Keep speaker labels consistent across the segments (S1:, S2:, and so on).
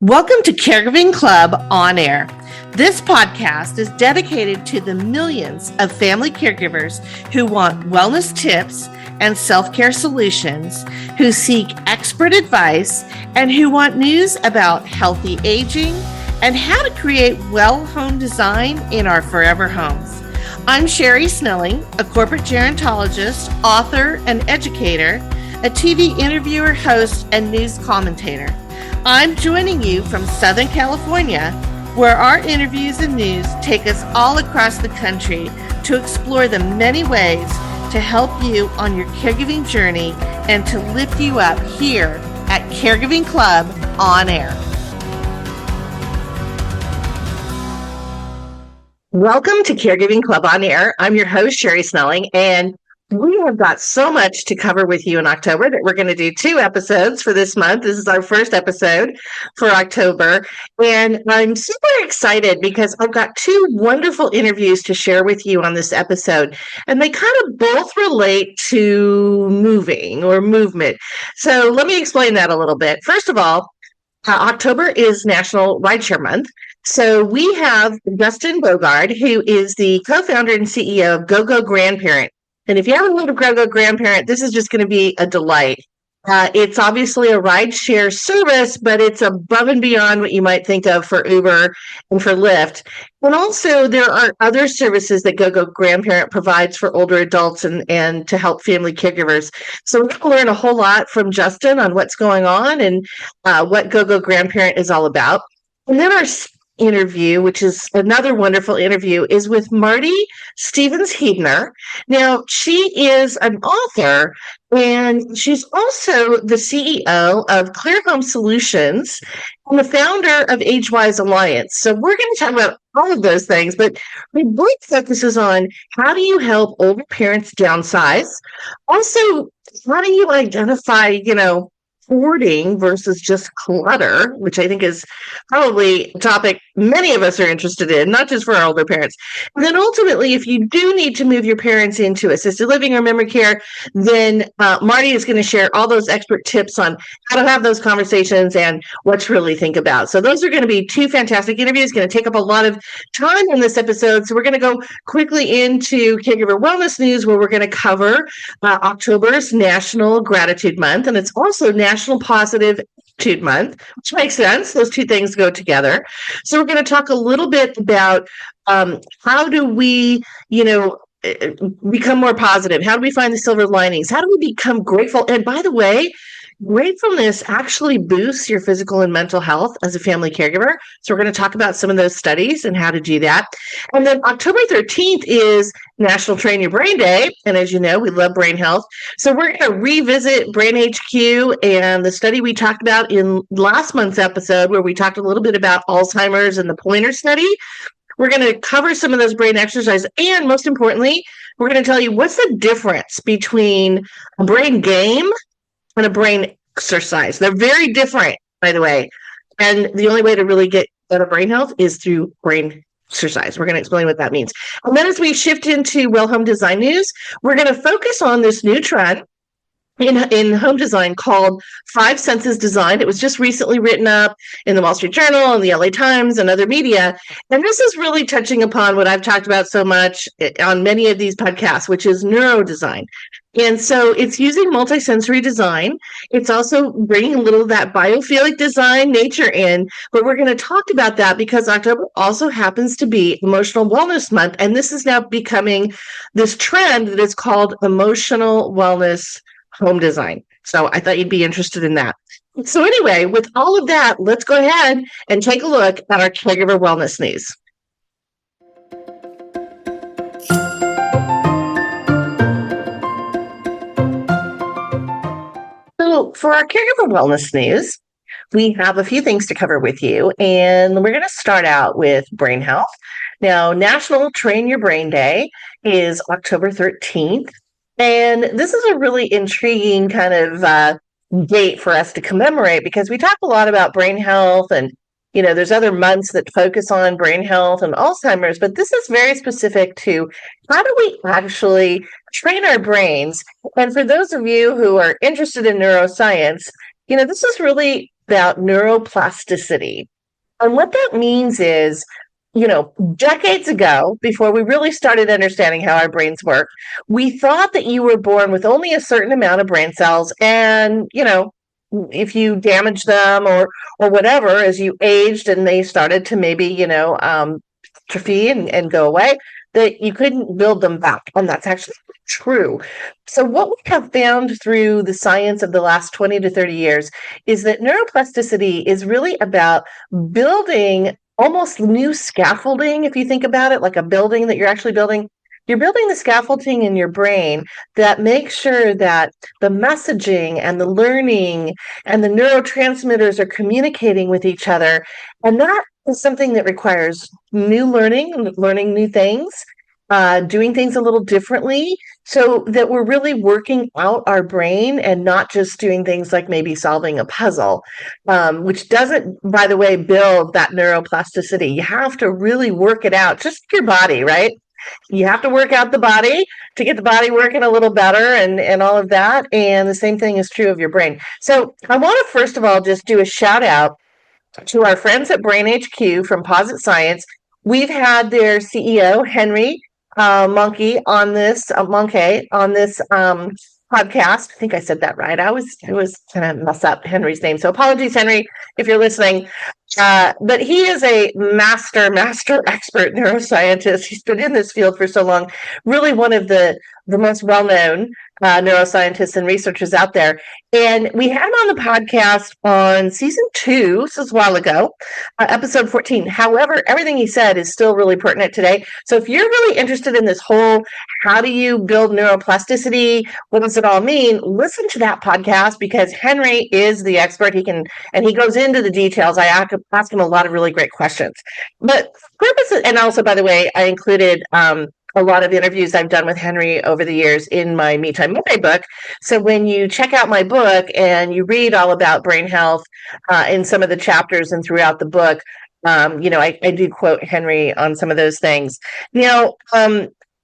S1: Welcome to Caregiving Club On Air. This podcast is dedicated to the millions of family caregivers who want wellness tips and self-care solutions, who seek expert advice, and who want news about healthy aging and how to create well home design in our forever homes. I'm Sherri Snelling, a corporate gerontologist, author, and educator, a TV interviewer, host, and news commentator. I'm joining you from Southern California, where our interviews and news take us all across the country to explore the many ways to help you on your caregiving journey and to lift you up here at Caregiving Club On Air. Welcome to Caregiving Club On Air. I'm your host, Sherri Snelling, and we have got so much to cover with you in October that we're going to do 2 episodes for this month. This is our first episode for October, and I'm super excited because I've got 2 wonderful interviews to share with you on this episode, and they kind of both relate to moving or movement. So let me explain that a little bit. First of all, October is National Rideshare Month. So we have Justin Boogaard, who is the co-founder and CEO of Gogo Grandparent. And if you haven't heard of Gogo Grandparent, this is just going to be a delight. It's obviously a rideshare service, but it's above and beyond what you might think of for Uber and for Lyft. And also there are other services that Gogo Grandparent provides for older adults and to help family caregivers. So we're going to learn a whole lot from Justin on what's going on and what Gogo Grandparent is all about. And then our interview, which is another wonderful interview, is with Marty Stevens-Heebner. Now, she is an author, and she's also the CEO of Clear Home Solutions and the founder of AgeWise Alliance. So we're going to talk about all of those things, but my book focuses on how do you help older parents downsize? Also, how do you identify, hoarding versus just clutter, which I think is probably a topic many of us are interested in, not just for our older parents. And then ultimately, if you do need to move your parents into assisted living or memory care, then Marty is going to share all those expert tips on how to have those conversations and what to really think about. So those are going to be 2 fantastic interviews, going to take up a lot of time in this episode. So we're going to go quickly into caregiver wellness news, where we're going to cover October's National Gratitude Month, and it's also National Positive Attitude Month, which makes sense. Those 2 things go together. So we're going to talk a little bit about how do we, become more positive? How do we find the silver linings? How do we become grateful? And by the way, gratefulness actually boosts your physical and mental health as a family caregiver. So we're going to talk about some of those studies and how to do that. And then October 13th is National Train Your Brain Day. And as you know, we love brain health. So we're going to revisit brainHQ and the study we talked about in last month's episode, where we talked a little bit about Alzheimer's and the Pointer study. We're going to cover some of those brain exercises. And most importantly, we're going to tell you what's the difference between a brain game and a brain exercise. They're very different, by the way. And the only way to really get better brain health is through brain exercise. We're going to explain what that means. And then as we shift into well home design news, we're going to focus on this new trend in home design called 5 Senses Design. It was just recently written up in the Wall Street Journal and the LA Times and other media. And this is really touching upon what I've talked about so much on many of these podcasts, which is neurodesign. And so it's using multisensory design. It's also bringing a little of that biophilic design nature in, but we're going to talk about that because October also happens to be Emotional Wellness Month. And this is now becoming this trend that is called emotional wellness home design. So I thought you'd be interested in that. So anyway, with all of that, let's go ahead and take a look at our caregiver wellness news. So for our caregiver wellness news, we have a few things to cover with you, and we're going to start out with brain health. Now, National Train Your Brain Day is October 13th. And this is a really intriguing kind of date for us to commemorate because we talk a lot about brain health and, there's other months that focus on brain health and Alzheimer's, but this is very specific to how do we actually train our brains. And for those of you who are interested in neuroscience, this is really about neuroplasticity. And what that means is, decades ago, before we really started understanding how our brains work, we thought that you were born with only a certain amount of brain cells, and if you damage them or whatever, as you aged and they started to maybe atrophy and go away, that you couldn't build them back. And that's actually true. So what we have found through the science of the last 20 to 30 years is that neuroplasticity is really about building almost new scaffolding. If you think about it like a building that you're actually building, you're building the scaffolding in your brain that makes sure that the messaging and the learning and the neurotransmitters are communicating with each other. And that is something that requires new learning new things, doing things a little differently, so that we're really working out our brain and not just doing things like maybe solving a puzzle, which doesn't, by the way, build that neuroplasticity. You have to really work it out, just your body, right? You have to work out the body to get the body working a little better and all of that. And the same thing is true of your brain. So I want to first of all just do a shout out to our friends at brainHQ from Posit Science. We've had their CEO, Henry Monkey, on this podcast. I think I said that right. I was kind of mess up Henry's name, so apologies, Henry, if you're listening. But he is a master expert neuroscientist. He's been in this field for so long. Really, one of the most well-known neuroscientists and researchers out there. And we had him on the podcast on season 2, this is a while ago, episode 14. However, everything he said is still really pertinent today. So if you're really interested in this whole, how do you build neuroplasticity? What does it all mean? Listen to that podcast, because Henry is the expert. He goes into the details. I ask him a lot of really great questions. But and also, by the way, I included a lot of interviews I've done with Henry over the years in my Me Time Monday book. So when you check out my book and you read all about brain health in some of the chapters and throughout the book, I do quote Henry on some of those things.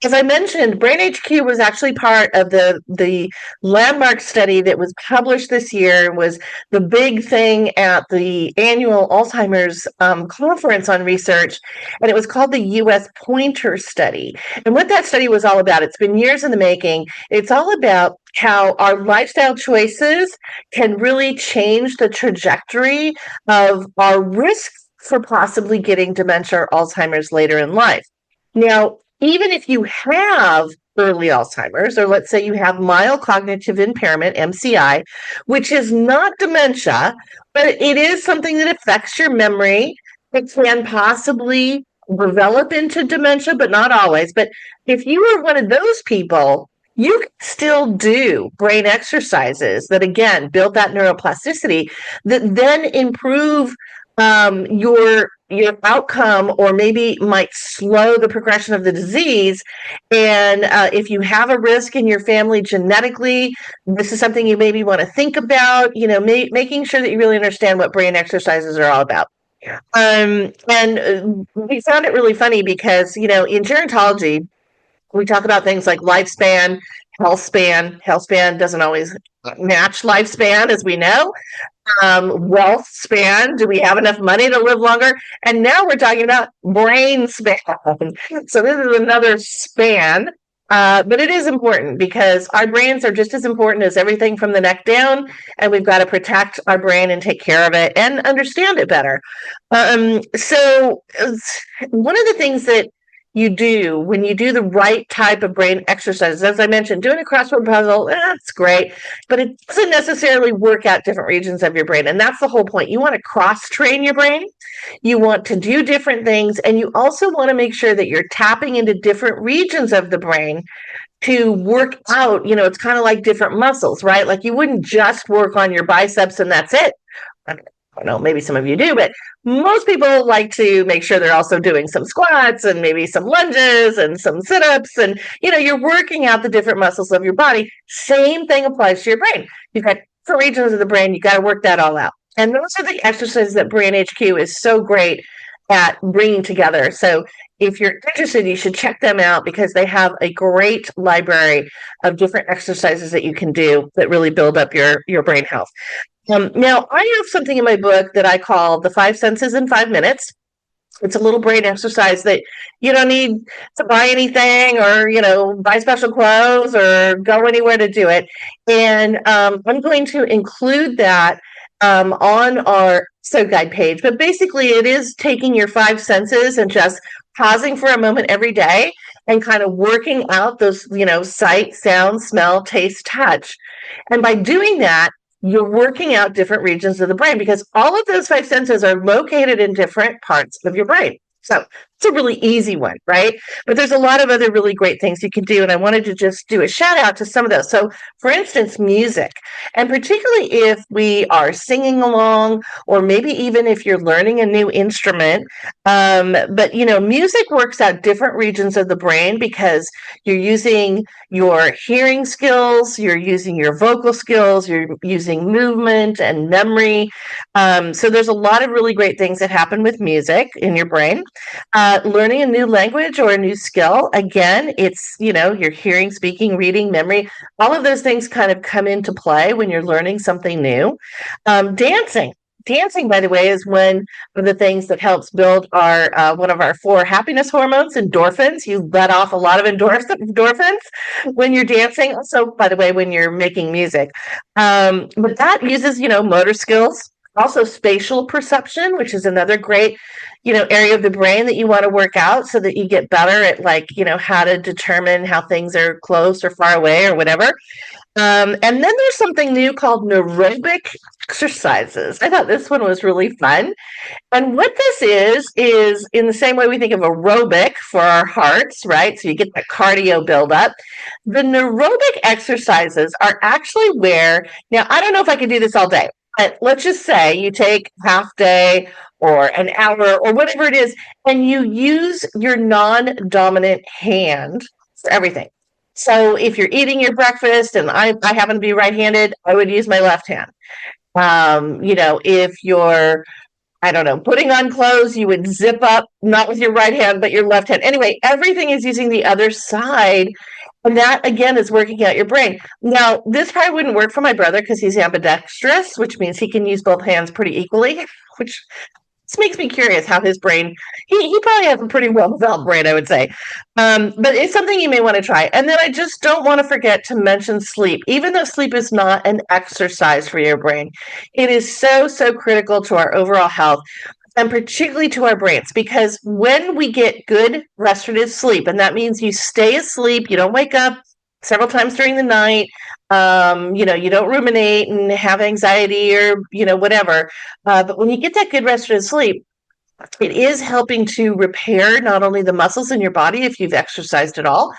S1: As I mentioned, brainHQ was actually part of the landmark study that was published this year. It was the big thing at the annual Alzheimer's conference on research, and it was called the U.S. Pointer Study. And what that study was all about, it's been years in the making. It's all about how our lifestyle choices can really change the trajectory of our risk for possibly getting dementia or Alzheimer's later in life. Now, even if you have early Alzheimer's, or let's say you have mild cognitive impairment, MCI, which is not dementia, but it is something that affects your memory. It can possibly develop into dementia, but not always. But if you are one of those people, you can still do brain exercises that, again, build that neuroplasticity that then improve your outcome, or maybe might slow the progression of the disease. And if you have a risk in your family genetically, this is something you maybe want to think about, making sure that you really understand what brain exercises are all about. And we found it really funny because, in gerontology, we talk about things like lifespan, health span. Health span doesn't always match lifespan, as we know. Wealth span, do we have enough money to live longer? And now we're talking about brain span. So this is another span, but it is important because our brains are just as important as everything from the neck down, and we've got to protect our brain and take care of it and understand it better. So one of the things that you do when you do the right type of brain exercises, as I mentioned, doing a crossword puzzle, that's great, but it doesn't necessarily work out different regions of your brain. And that's the whole point. You want to cross-train your brain. You want to do different things. And you also want to make sure that you're tapping into different regions of the brain to work out, it's kind of like different muscles, right? Like you wouldn't just work on your biceps and that's it. I don't know, maybe some of you do, but most people like to make sure they're also doing some squats and maybe some lunges and some sit-ups, and you're working out the different muscles of your body. Same thing applies to your brain. You've got different regions of the brain, you got to work that all out. And those are the exercises that brainHQ is so great at bringing together. So if you're interested, you should check them out because they have a great library of different exercises that you can do that really build up your brain health. Now, I have something in my book that I call the 5 senses in 5 minutes. It's a little brain exercise that you don't need to buy anything or, buy special clothes or go anywhere to do it. And I'm going to include that on our guide page. But basically, it is taking your 5 senses and just pausing for a moment every day and kind of working out those, sight, sound, smell, taste, touch. And by doing that, you're working out different regions of the brain because all of those 5 senses are located in different parts of your brain. So it's a really easy one, right? But there's a lot of other really great things you can do. And I wanted to just do a shout out to some of those. So for instance, music, and particularly if we are singing along, or maybe even if you're learning a new instrument. But, music works out different regions of the brain because you're using your hearing skills, you're using your vocal skills, you're using movement and memory. So there's a lot of really great things that happen with music in your brain. Learning a new language or a new skill, again, it's, your hearing, speaking, reading, memory, all of those things kind of come into play when you're learning something new. Dancing. Dancing, by the way, is one of the things that helps build our one of our 4 happiness hormones, endorphins. You let off a lot of endorphins when you're dancing. Also, by the way, when you're making music. But that uses, motor skills. Also, spatial perception, which is another great, area of the brain that you want to work out so that you get better at how to determine how things are close or far away or whatever. And then there's something new called neurobic exercises. I thought this one was really fun. And what this is in the same way we think of aerobic for our hearts, right? So you get that cardio buildup. The neurobic exercises are actually where, now I don't know if I could do this all day, but let's just say you take half day or an hour or whatever it is, and you use your non-dominant hand for everything. So if you're eating your breakfast, and I happen to be right-handed, I would use my left hand. If you're, I don't know, putting on clothes, you would zip up, not with your right hand, but your left hand. Anyway, everything is using the other side. And that, again, is working out your brain. Now, this probably wouldn't work for my brother because he's ambidextrous, which means he can use both hands pretty equally, which this makes me curious how his brain, he probably has a pretty well-developed brain, I would say. But it's something you may want to try. And then I just don't want to forget to mention sleep. Even though sleep is not an exercise for your brain, it is so, so critical to our overall health, and particularly to our brains, because when we get good restorative sleep, and that means you stay asleep, you don't wake up several times during the night, you don't ruminate and have anxiety or, whatever. But when you get that good restorative sleep, it is helping to repair not only the muscles in your body if you've exercised at all,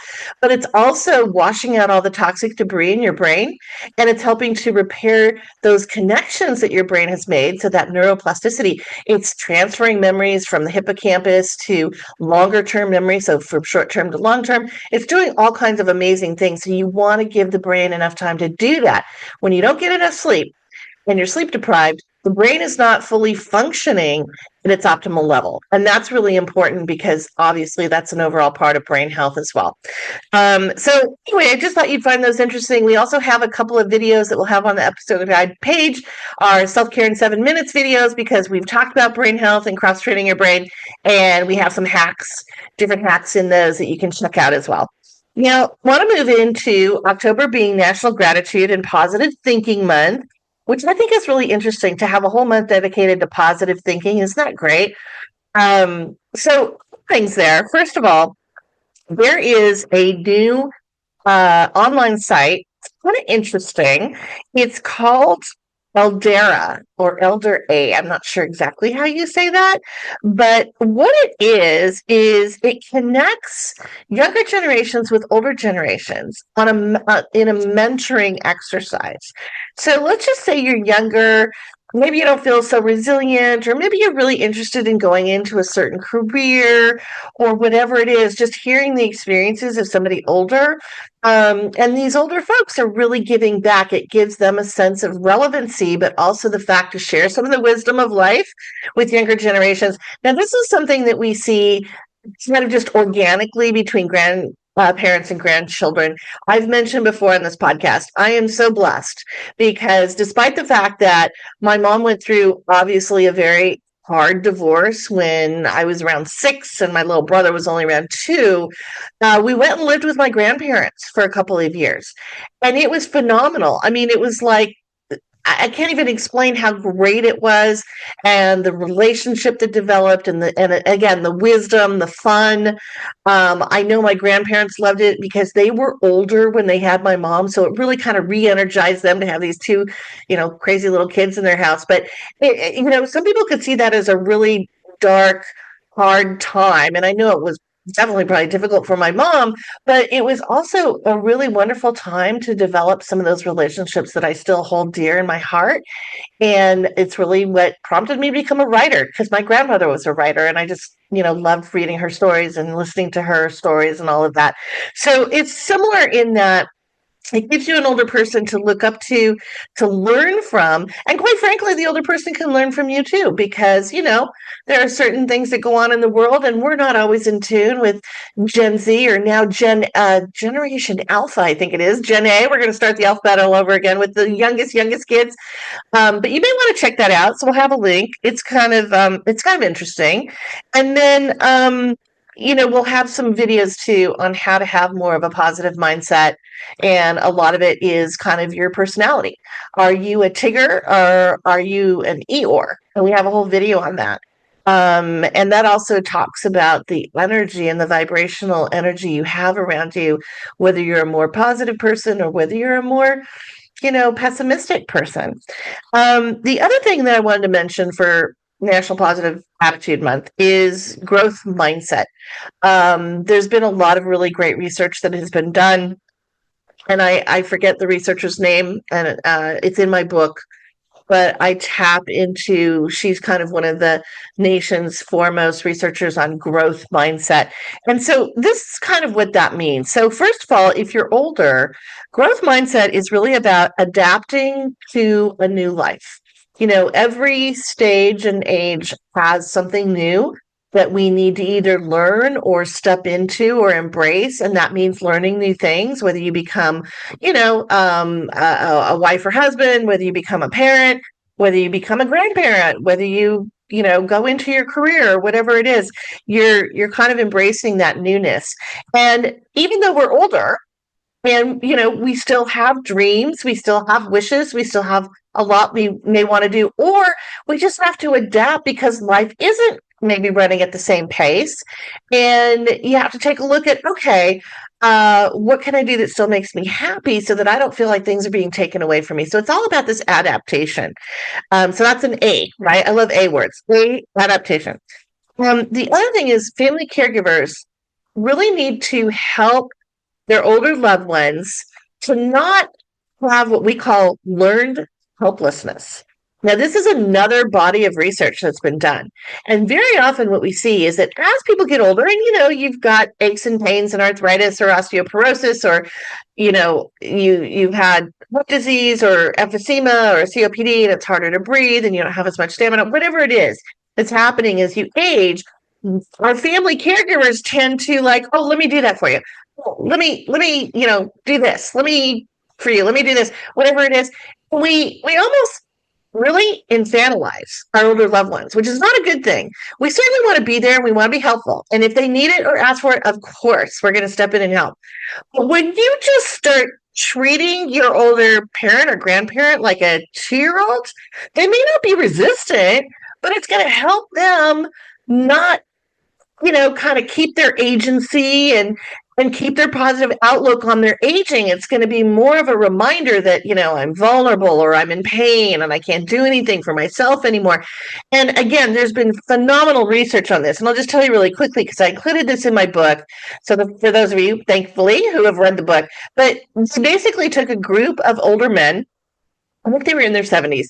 S1: but it's also washing out all the toxic debris in your brain, and it's helping to repair those connections that your brain has made. So that neuroplasticity, it's transferring memories from the hippocampus to longer term memory. So from short term to long term, it's doing all kinds of amazing things. So you want to give the brain enough time to do that. When you don't get enough sleep and you're sleep deprived, the brain is not fully functioning at its optimal level. And that's really important because obviously that's an overall part of brain health as well. So anyway, I just thought you'd find those interesting. We also have a couple of videos that we'll have on the episode guide page, our self-care in 7 minutes videos, because we've talked about brain health and cross-training your brain. And we have some hacks, different hacks in those that you can check out as well. Now, I want to move into October being National Gratitude and Positive Thinking Month, which I think is really interesting to have a whole month dedicated to positive thinking. Isn't that great? So things there. First of all, there is a new online site. It's kind of interesting. It's called Eldera or Elder A. I'm not sure exactly how you say that, but what it is it connects younger generations with older generations on in a mentoring exercise. So let's just say you're younger, maybe you don't feel so resilient, or maybe you're really interested in going into a certain career or whatever it is, just hearing the experiences of somebody older. And these older folks are really giving back. It gives them a sense of relevancy, but also the fact to share some of the wisdom of life with younger generations. Now, this is something that we see kind of just organically between parents and grandchildren. I've mentioned before on this podcast, I am so blessed because despite the fact that my mom went through obviously a very hard divorce when I was around 6 and my little brother was only around 2, we went and lived with my grandparents for a couple of years. And it was phenomenal. I mean, it was like, I can't even explain how great it was, and the relationship that developed, and again the wisdom, the fun. I know my grandparents loved it because they were older when they had my mom, so it really kind of re-energized them to have these two, crazy little kids in their house. But some people could see that as a really dark, hard time, and I know it was definitely probably difficult for my mom, but it was also a really wonderful time to develop some of those relationships that I still hold dear in my heart. And it's really what prompted me to become a writer, because my grandmother was a writer and I just, loved reading her stories and listening to her stories and all of that. So it's similar in that it gives you an older person to look up to learn from. And quite frankly, the older person can learn from you too, because, there are certain things that go on in the world and we're not always in tune with Gen Z, or now Generation Alpha, I think it is, Gen A. We're going to start the alphabet all over again with the youngest kids. But you may want to check that out. So we'll have a link. It's kind of interesting. And then, we'll have some videos too on how to have more of a positive mindset. And a lot of it is kind of your personality. Are you a Tigger or are you an Eeyore? And we have a whole video on that. And that also talks about the energy and the vibrational energy you have around you, whether you're a more positive person or whether you're a more, pessimistic person. The other thing that I wanted to mention for National Positive Attitude Month is growth mindset. There's been a lot of really great research that has been done, and I forget the researcher's name, and it's in my book, but I tap into, she's kind of one of the nation's foremost researchers on growth mindset. And so this is kind of what that means. So first of all, if you're older, growth mindset is really about adapting to a new life. Every stage and age has something new that we need to either learn or step into or embrace. And that means learning new things, whether you become, a wife or husband, whether you become a parent, whether you become a grandparent, whether you, go into your career or whatever it is, you're kind of embracing that newness. And even though we're older, and, we still have dreams, we still have wishes, we still have a lot we may want to do, or we just have to adapt because life isn't maybe running at the same pace. And you have to take a look at, okay, what can I do that still makes me happy so that I don't feel like things are being taken away from me? So it's all about this adaptation. So that's an A, right? I love A words. A, adaptation. The other thing is family caregivers really need to help their older loved ones to not have what we call learned helplessness. Now, this is another body of research that's been done. And very often what we see is that as people get older, and, you've got aches and pains and arthritis or osteoporosis, or, you've had heart disease or emphysema or COPD, and it's harder to breathe and you don't have as much stamina, whatever it is that's happening as you age, our family caregivers tend to like, oh, let me do that for you. Let me, do this. Let me do this, whatever it is. We almost really infantilize our older loved ones, which is not a good thing. We certainly want to be there and we want to be helpful. And if they need it or ask for it, of course, we're going to step in and help. But when you just start treating your older parent or grandparent like a 2-year-old, they may not be resistant, but it's going to help them not, kind of keep their agency and keep their positive outlook on their aging. It's going to be more of a reminder that, I'm vulnerable or I'm in pain and I can't do anything for myself anymore. And again, there's been phenomenal research on this. And I'll just tell you really quickly, because I included this in my book. So for those of you, thankfully, who have read the book, but basically took a group of older men, I think they were in their 70s,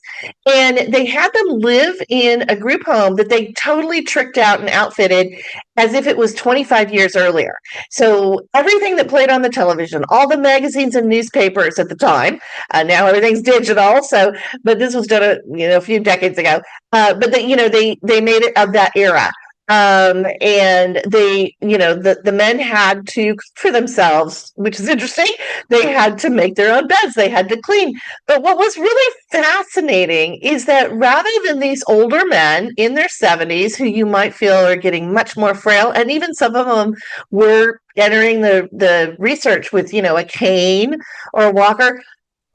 S1: and they had them live in a group home that they totally tricked out and outfitted as if it was 25 years earlier. So everything that played on the television, all the magazines and newspapers at the time, now everything's digital. So, but this was done a few decades ago. But they made it of that era. And they, the men had to cook for themselves, which is interesting. They had to make their own beds. They had to clean. But what was really fascinating is that rather than these older men in their 70s, who you might feel are getting much more frail, and even some of them were entering the research with, a cane or a walker,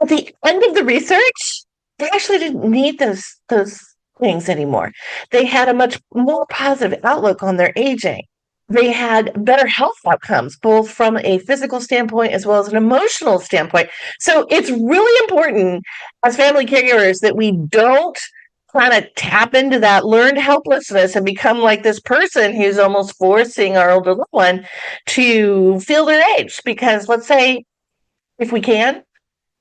S1: at the end of the research, they actually didn't need those things anymore. They had a much more positive outlook on their aging. They had better health outcomes, both from a physical standpoint as well as an emotional standpoint. So it's really important as family caregivers that we don't kind of tap into that learned helplessness and become like this person who's almost forcing our older loved one to feel their age. Because let's say, if we can,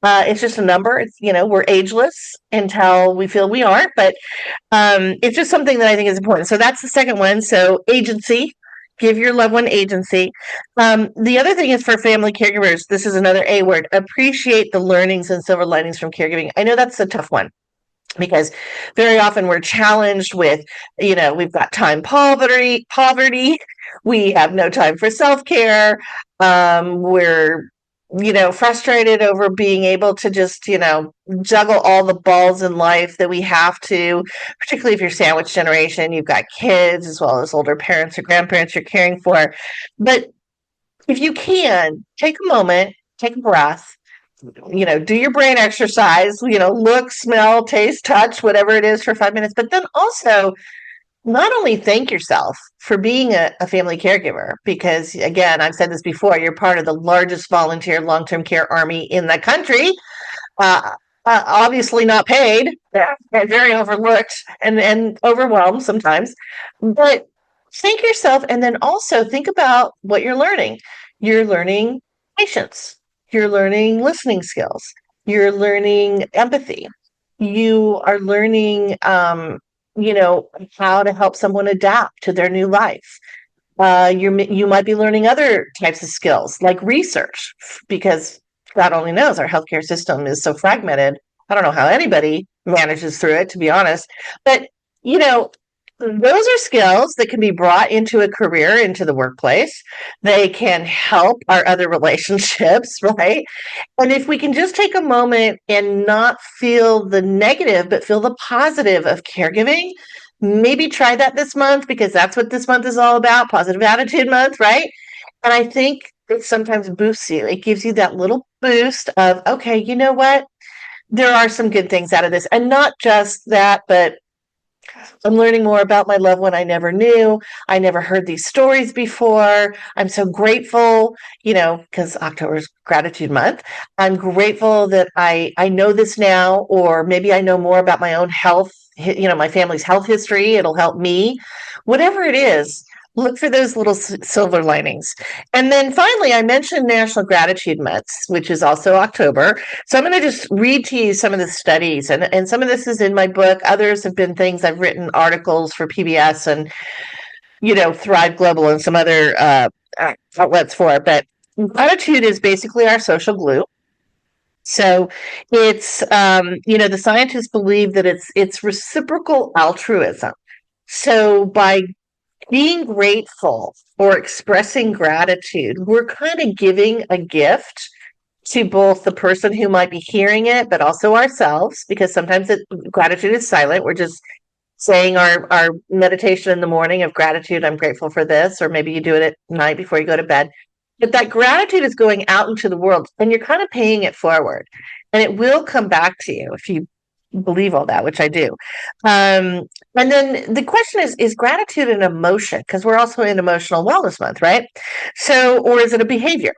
S1: it's just a number. It's, we're ageless until we feel we are, but it's just something that I think is important. So that's the second one. So agency, give your loved one agency. The other thing is for family caregivers, this is another A word, appreciate the learnings and silver linings from caregiving. I know that's a tough one, because very often we're challenged with, we've got time poverty, we have no time for self-care, we're frustrated over being able to just, juggle all the balls in life that we have to, particularly if you're sandwich generation, you've got kids as well as older parents or grandparents you're caring for. But if you can, take a moment, take a breath, do your brain exercise, look, smell, taste, touch, whatever it is for 5 minutes, but then also not only thank yourself for being a family caregiver, because again, I've said this before, you're part of the largest volunteer long-term care army in the country, obviously not paid, and very overlooked and overwhelmed sometimes, but thank yourself. And then also think about what you're learning. You're learning patience. You're learning listening skills. You're learning empathy. You are learning, how to help someone adapt to their new life. You might be learning other types of skills like research, because God only knows our healthcare system is so fragmented. I don't know how anybody manages through it, to be honest. But, those are skills that can be brought into a career, into the workplace. They can help our other relationships, right? And if we can just take a moment and not feel the negative, but feel the positive of caregiving, maybe try that this month, because that's what this month is all about, Positive Attitude Month, right? And I think it sometimes boosts you. It gives you that little boost of, okay, you know what? There are some good things out of this. And not just that, but I'm learning more about my loved one I never knew. I never heard these stories before. I'm so grateful, because October is Gratitude Month. I'm grateful that I know this now, or maybe I know more about my own health, my family's health history. It'll help me. Whatever it is, look for those little silver linings. And then finally, I mentioned National Gratitude Month, which is also October. So I'm going to just read to you some of the studies. And some of this is in my book. Others have been things I've written, articles for PBS and, Thrive Global and some other outlets for it. But gratitude is basically our social glue. So it's, the scientists believe that it's reciprocal altruism. So by being grateful or expressing gratitude, we're kind of giving a gift to both the person who might be hearing it, but also ourselves, because sometimes gratitude is silent. We're just saying our meditation in the morning of gratitude. I'm grateful for this, or maybe you do it at night before you go to bed. But that gratitude is going out into the world, and you're kind of paying it forward, and it will come back to you if you believe all that, which I do. And then the question is gratitude an emotion? Because we're also in Emotional Wellness Month, right? So, or is it a behavior?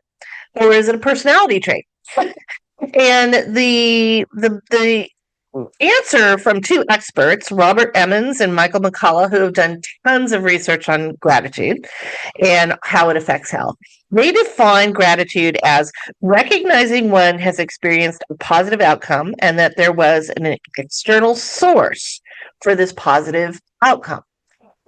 S1: Or is it a personality trait? And the answer from two experts, Robert Emmons and Michael McCullough, who have done tons of research on gratitude and how it affects health. They define gratitude as recognizing one has experienced a positive outcome and that there was an external source for this positive outcome.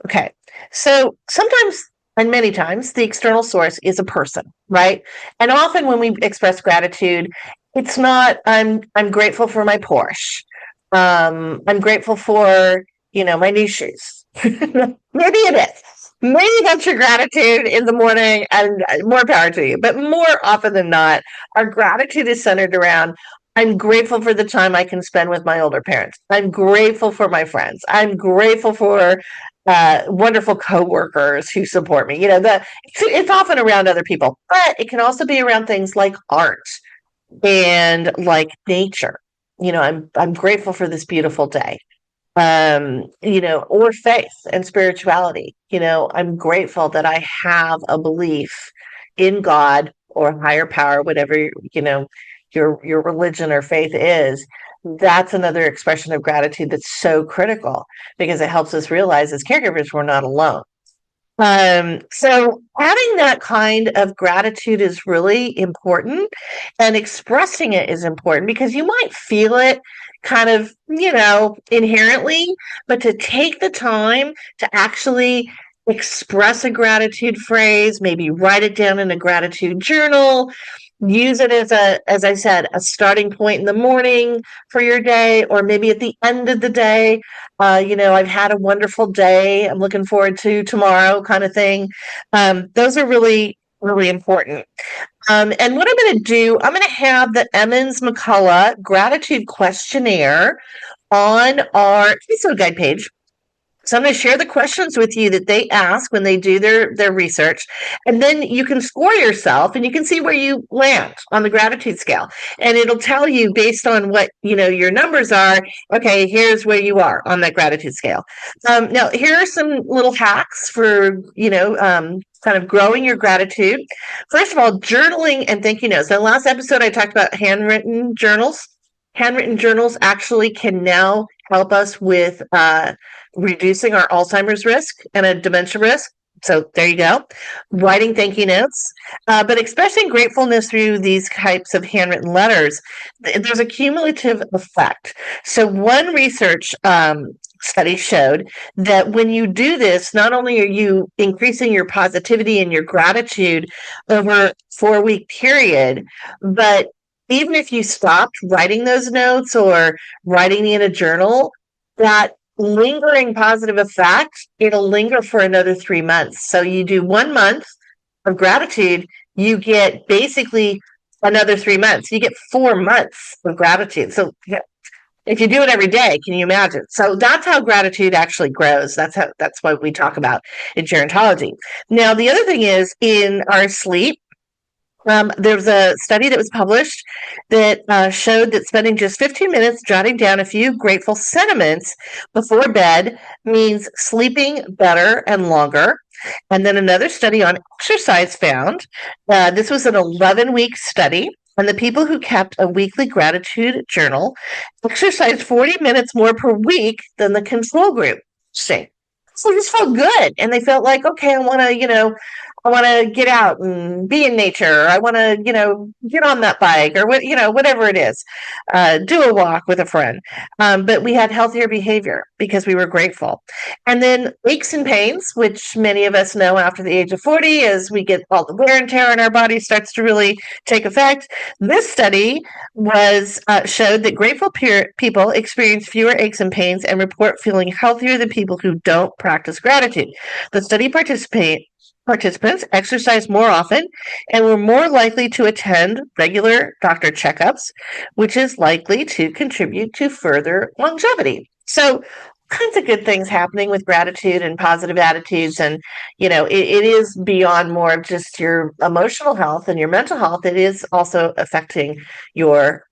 S1: Okay, so sometimes and many times the external source is a person, right? And often when we express gratitude, it's not I'm grateful for my Porsche. I'm grateful for my new shoes. Maybe it is. maybe that's your gratitude in the morning, and more power to you. But more often than not, our gratitude is centered around, I'm grateful for the time I can spend with my older parents. I'm grateful for my friends. I'm grateful for wonderful coworkers who support me. It's often around other people, but it can also be around things like art and like nature. I'm grateful for this beautiful day. Or faith and spirituality. I'm grateful that I have a belief in God or higher power, whatever, your religion or faith is. That's another expression of gratitude that's so critical because it helps us realize as caregivers, we're not alone. So having that kind of gratitude is really important, and expressing it is important because you might feel it kind of, inherently, but to take the time to actually express a gratitude phrase, maybe write it down in a gratitude journal, use it as I said, a starting point in the morning for your day, or maybe at the end of the day. I've had a wonderful day. I'm looking forward to tomorrow, kind of thing. Those are really, really important. And what I'm going to do, I'm going to have the Emmons McCullough gratitude questionnaire on our episode guide page. So I'm going to share the questions with you that they ask when they do their research, and then you can score yourself and you can see where you land on the gratitude scale. And it'll tell you based on what your numbers are. Okay, here's where you are on that gratitude scale. Now, here are some little hacks for kind of growing your gratitude. First of all, journaling and thank you notes. In the last episode, I talked about handwritten journals. Handwritten journals actually can now help us with reducing our Alzheimer's risk and a dementia risk. So there you go. Writing thank you notes, but expressing gratefulness through these types of handwritten letters, there's a cumulative effect. So one research study showed that when you do this, not only are you increasing your positivity and your gratitude over a 4-week period, but even if you stopped writing those notes or writing in a journal, that lingering positive effect, it'll linger for another 3 months. So you do 1 month of gratitude, you get basically another 3 months. You get 4 months of gratitude. So if you do it every day, can you imagine? So that's how gratitude actually grows. That's what we talk about in gerontology. Now, the other thing is in our sleep, there was a study that was published that showed that spending just 15 minutes jotting down a few grateful sentiments before bed means sleeping better and longer. And then another study on exercise found, this was an 11-week study, and the people who kept a weekly gratitude journal exercised 40 minutes more per week than the control group. So this felt good, and they felt like, okay, I want to get out and be in nature. I want to, get on that bike or whatever it is, do a walk with a friend. But we had healthier behavior because we were grateful. And then aches and pains, which many of us know after the age of 40, as we get all the wear and tear in our body starts to really take effect. This study showed that grateful people experience fewer aches and pains and report feeling healthier than people who don't practice gratitude. The study participants exercised more often and were more likely to attend regular doctor checkups, which is likely to contribute to further longevity. So, kinds of good things happening with gratitude and positive attitudes. And, it is beyond more of just your emotional health and your mental health. It is also affecting your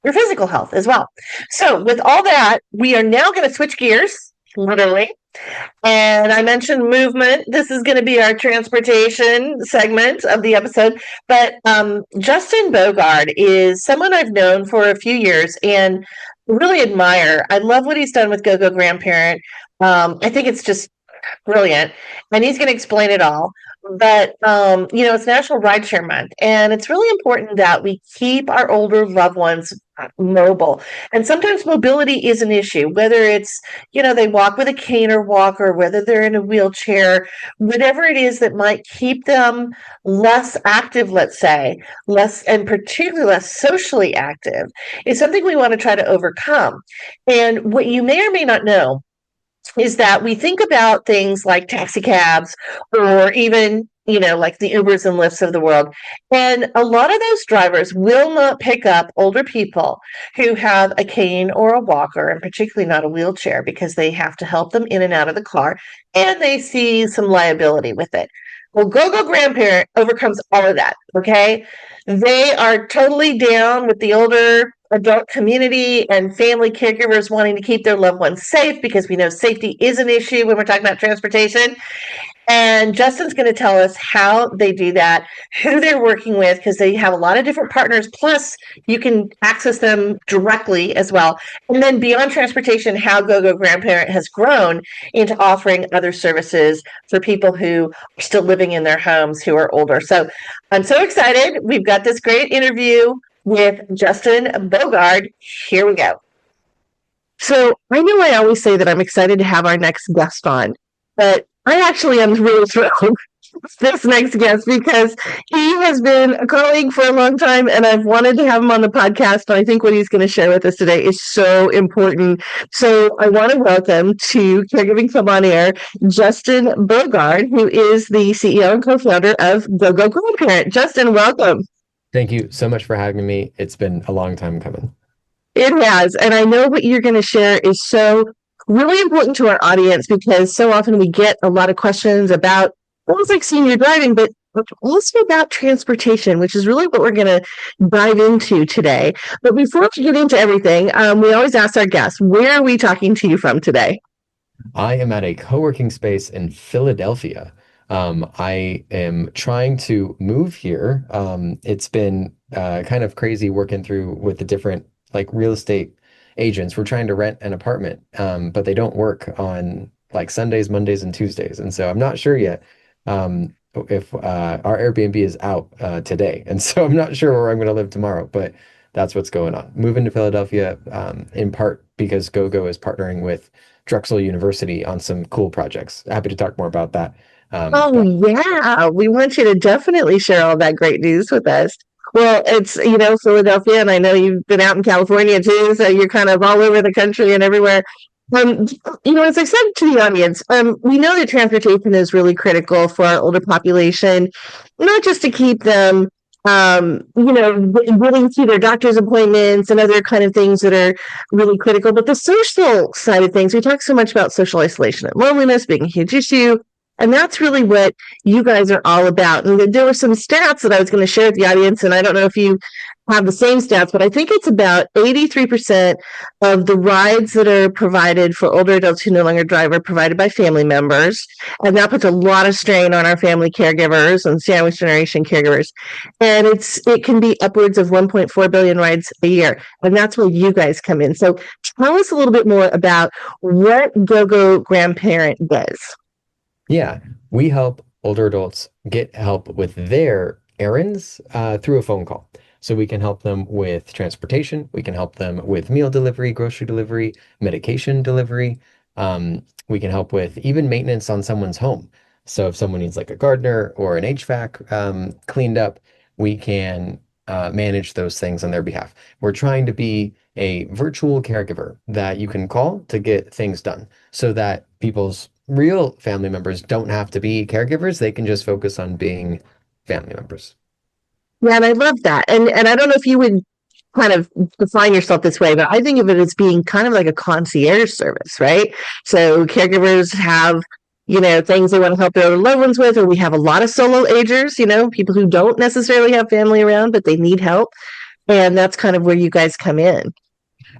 S1: physical health as well. So, with all that, we are now going to switch gears, literally. And I mentioned movement. This is going to be our transportation segment of the episode. But Justin Boogaard is someone I've known for a few years and really admire. I love what he's done with Gogo Grandparent. I think it's just brilliant. And he's going to explain it all. But, it's National Rideshare Month, and it's really important that we keep our older loved ones mobile. And sometimes mobility is an issue, whether it's, they walk with a cane or walker, whether they're in a wheelchair, whatever it is that might keep them less active, let's say, and particularly less socially active, is something we want to try to overcome. And what you may or may not know is that we think about things like taxi cabs or even, like the Ubers and Lyfts of the world. And a lot of those drivers will not pick up older people who have a cane or a walker, and particularly not a wheelchair, because they have to help them in and out of the car and they see some liability with it. Well, GoGo Grandparent overcomes all of that. Okay. They are totally down with the older adult community and family caregivers wanting to keep their loved ones safe, because we know safety is an issue when we're talking about transportation. And Justin's going to tell us how they do that, who they're working with, because they have a lot of different partners. Plus, you can access them directly as well. And then beyond transportation, how GoGo Grandparent has grown into offering other services for people who are still living in their homes who are older. So I'm so excited. We've got this great interview with Justin Boogaard. Here we go. So I know I always say that I'm excited to have our next guest on, but I actually am really thrilled with this next guest because he has been a colleague for a long time and I've wanted to have him on the podcast. And I think what he's going to share with us today is so important. So I want to welcome to Caregiving Club on Air, Justin Boogaard, who is the CEO and co-founder of Gogo Grandparent. Justin, welcome.
S2: Thank you so much for having me. It's been a long time coming.
S1: It has. And I know what you're going to share is so really important to our audience, because so often we get a lot of questions about things like senior driving, but also about transportation, which is really what we're going to dive into today. But before we get into everything, we always ask our guests, where are we talking to you from today?
S2: I am at a co-working space in Philadelphia. I am trying to move here. It's been kind of crazy working through with the different real estate agents. We're trying to rent an apartment, but they don't work on Sundays, Mondays, and Tuesdays. And so I'm not sure yet if our Airbnb is out today. And so I'm not sure where I'm going to live tomorrow, but that's what's going on. Moving to Philadelphia in part because GoGo is partnering with Drexel University on some cool projects. Happy to talk more about that.
S1: Yeah, we want you to definitely share all that great news with us. Well, it's, Philadelphia, and I know you've been out in California too, so you're kind of all over the country and everywhere. As I said to the audience, we know that transportation is really critical for our older population, not just to keep them, getting to their doctor's appointments and other kind of things that are really critical, but the social side of things. We talk so much about social isolation and loneliness being a huge issue. And that's really what you guys are all about. And there were some stats that I was going to share with the audience, and I don't know if you have the same stats, but I think it's about 83% of the rides that are provided for older adults who no longer drive are provided by family members. And that puts a lot of strain on our family caregivers and sandwich generation caregivers. And it can be upwards of 1.4 billion rides a year. And that's where you guys come in. So tell us a little bit more about what GoGo Grandparent does.
S2: Yeah, we help older adults get help with their errands through a phone call. So we can help them with transportation. We can help them with meal delivery, grocery delivery, medication delivery. We can help with even maintenance on someone's home. So if someone needs a gardener or an HVAC cleaned up, we can manage those things on their behalf. We're trying to be a virtual caregiver that you can call to get things done so that people's real family members don't have to be caregivers. They can just focus on being family members.
S1: Yeah, and I love that. And I don't know if you would kind of define yourself this way, but I think of it as being kind of like a concierge service, right? So caregivers have, things they want to help their loved ones with, or we have a lot of solo agers, people who don't necessarily have family around, but they need help. And that's kind of where you guys come in.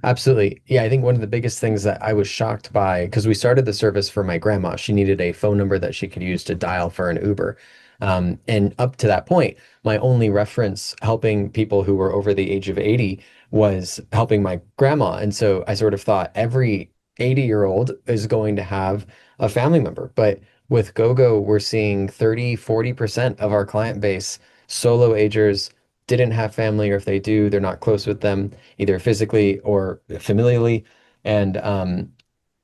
S2: Absolutely. Yeah, I think one of the biggest things that I was shocked by, because we started the service for my grandma, she needed a phone number that she could use to dial for an Uber. And up to that point, my only reference helping people who were over the age of 80 was helping my grandma. And so I sort of thought every 80-year-old is going to have a family member. But with GoGo, we're seeing 30-40% of our client base, solo agers, didn't have family, or if they do, they're not close with them, either physically or familially. And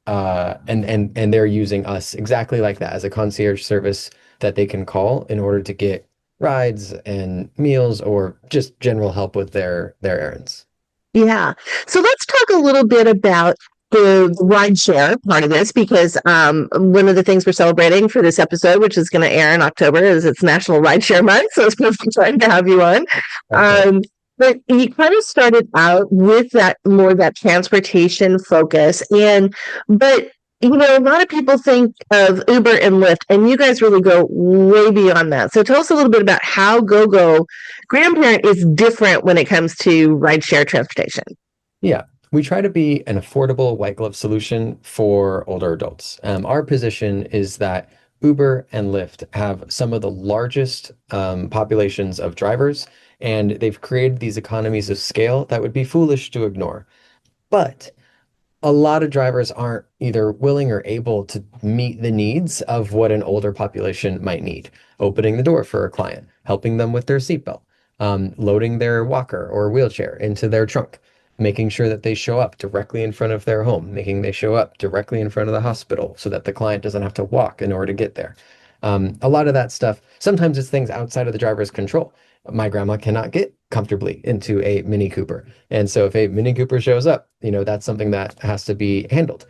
S2: and they're using us exactly like that as a concierge service that they can call in order to get rides and meals or just general help with their errands.
S1: Yeah. So let's talk a little bit about the rideshare part of this because one of the things we're celebrating for this episode, which is going to air in October, is it's National Rideshare Month. So it's going to be fun to have you on.
S2: That's right.
S1: Um, but you kind of started out with that more that transportation focus, and but a lot of people think of Uber and Lyft, and you guys really go way beyond that. So tell us a little bit about how GoGo Grandparent is different when it comes to rideshare transportation.
S2: Yeah, we try to be an affordable white glove solution for older adults. Our position is that Uber and Lyft have some of the largest populations of drivers, and they've created these economies of scale that would be foolish to ignore. But a lot of drivers aren't either willing or able to meet the needs of what an older population might need. Opening the door for a client, helping them with their seatbelt, loading their walker or wheelchair into their trunk, making sure that they show up directly in front of their home, making they show up directly in front of the hospital so that the client doesn't have to walk in order to get there. A lot of that stuff, sometimes it's things outside of the driver's control. My grandma cannot get comfortably into a Mini Cooper. And so if a Mini Cooper shows up, that's something that has to be handled.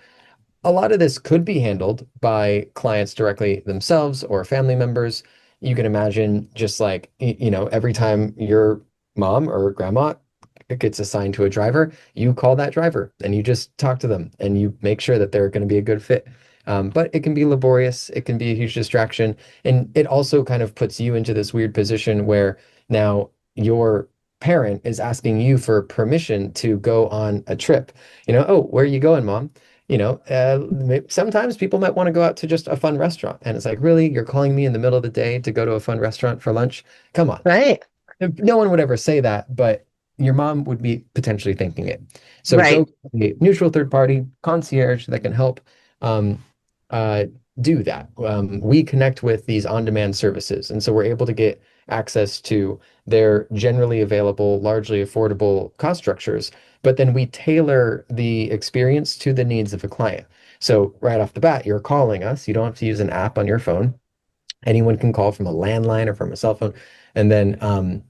S2: A lot of this could be handled by clients directly themselves or family members. You can imagine just like, every time your mom or grandma gets assigned to a driver, you call that driver and you just talk to them and you make sure that they're going to be a good fit. But it can be laborious, it can be a huge distraction, and it also kind of puts you into this weird position where now your parent is asking you for permission to go on a trip. Oh, where are you going, mom? Sometimes people might want to go out to just a fun restaurant, and it's like, really, you're calling me in the middle of the day to go to a fun restaurant for lunch? Come on.
S1: Right.
S2: No one would ever say that, but your mom would be potentially thinking it. So
S1: Right.
S2: go a neutral third party concierge that can help um, uh, do that. We connect with these on-demand services, and so we're able to get access to their generally available, largely affordable cost structures, but then we tailor the experience to the needs of a client. So right off the bat, you're calling us. You don't have to use an app on your phone. Anyone can call from a landline or from a cell phone. And then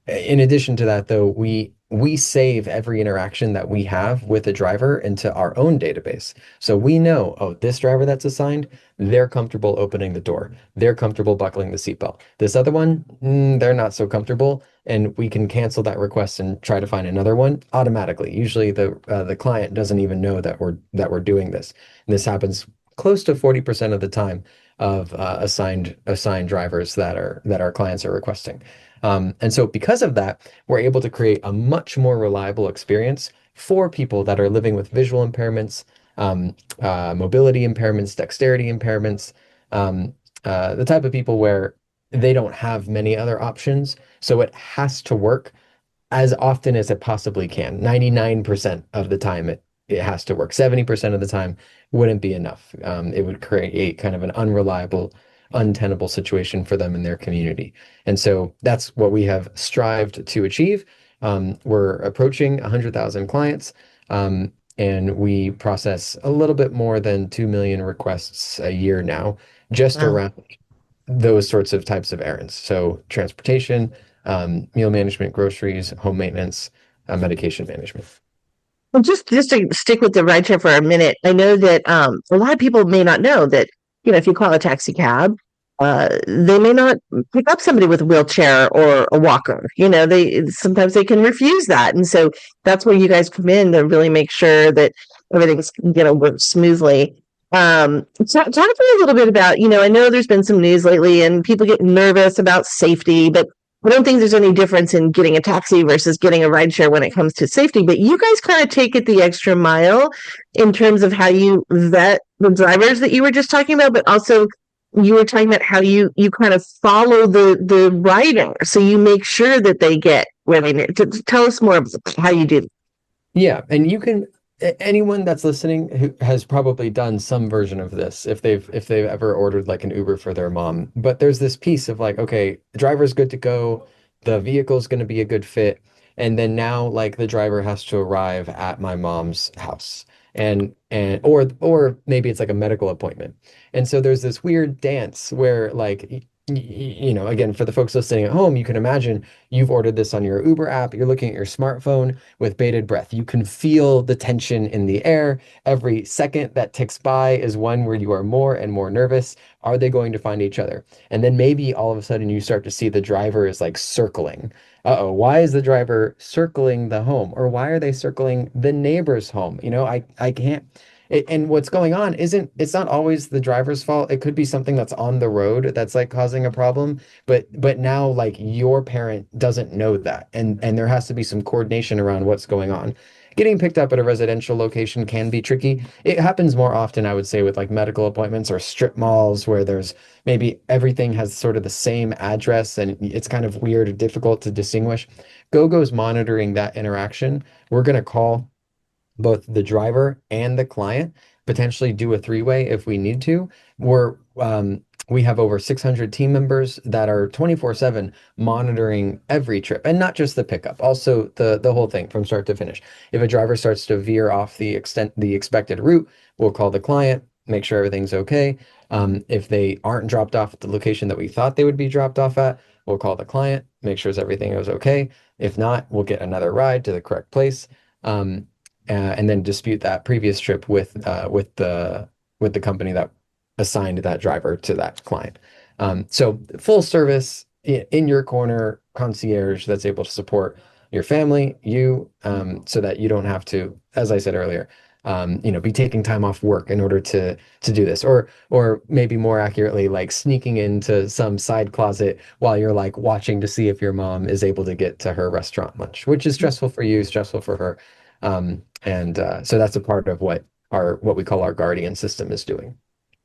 S2: in addition to that, though, we save every interaction that we have with a driver into our own database. So we know, oh, this driver that's assigned, they're comfortable opening the door. They're comfortable buckling the seatbelt. This other one, they're not so comfortable, and we can cancel that request and try to find another one automatically. Usually the client doesn't even know that we're doing this. And this happens close to 40% of the time of assigned drivers that our clients are requesting. And so because of that, we're able to create a much more reliable experience for people that are living with visual impairments, mobility impairments, dexterity impairments, the type of people where they don't have many other options. So it has to work as often as it possibly can. 99% of the time it has to work. 70% of the time wouldn't be enough. It would create kind of an unreliable, untenable situation for them in their community. And so that's what we have strived to achieve. We're approaching 100,000 clients, and we process a little bit more than 2 million requests a year now, just
S1: Wow.
S2: around those sorts of types of errands. So transportation, meal management, groceries, home maintenance, medication management.
S1: Well, just to stick with the rideshare for a minute, I know that a lot of people may not know that if you call a taxi cab, they may not pick up somebody with a wheelchair or a walker. They sometimes they can refuse that, and so that's where you guys come in to really make sure that everything's works smoothly. Talk to me a little bit about I know there's been some news lately, and people get nervous about safety, but I don't think there's any difference in getting a taxi versus getting a rideshare when it comes to safety, but you guys kind of take it the extra mile in terms of how you vet the drivers that you were just talking about, but also you were talking about how you kind of follow the rider, so you make sure that they get where they need to. Tell us more about how you do that.
S2: Yeah, and anyone that's listening who has probably done some version of this if they've ever ordered like an Uber for their mom. But there's this piece of like, okay, the driver's good to go, the vehicle's going to be a good fit, and then now like the driver has to arrive at my mom's house. And or maybe it's like a medical appointment. And so there's this weird dance where like Again, for the folks listening at home, you can imagine you've ordered this on your Uber app. You're looking at your smartphone with bated breath. You can feel the tension in the air. Every second that ticks by is one where you are more and more nervous. Are they going to find each other? And then maybe all of a sudden you start to see the driver is like circling. Uh-oh, why is the driver circling the home? Or why are they circling the neighbor's home? I can't. And what's going on it's not always the driver's fault. It could be something that's on the road that's like causing a problem. But now like your parent doesn't know that. And there has to be some coordination around what's going on. Getting picked up at a residential location can be tricky. It happens more often, I would say, with like medical appointments or strip malls where there's maybe everything has sort of the same address and it's kind of weird or difficult to distinguish. GoGo's monitoring that interaction. We're going to call both the driver and the client, potentially do a three-way if we need to. We have over 600 team members that are 24/7 monitoring every trip, and not just the pickup, also the whole thing from start to finish. If a driver starts to veer off the expected route, we'll call the client, make sure everything's okay. If they aren't dropped off at the location that we thought they would be dropped off at, we'll call the client, make sure everything is okay. If not, we'll get another ride to the correct place. And then dispute that previous trip with the company that assigned that driver to that client. So full service in your corner concierge that's able to support your family, so that you don't have to, as I said earlier, be taking time off work in order to do this, or maybe more accurately, like sneaking into some side closet while you're like watching to see if your mom is able to get to her restaurant lunch, which is stressful for you, stressful for her. And so that's a part of what we call our guardian system is doing.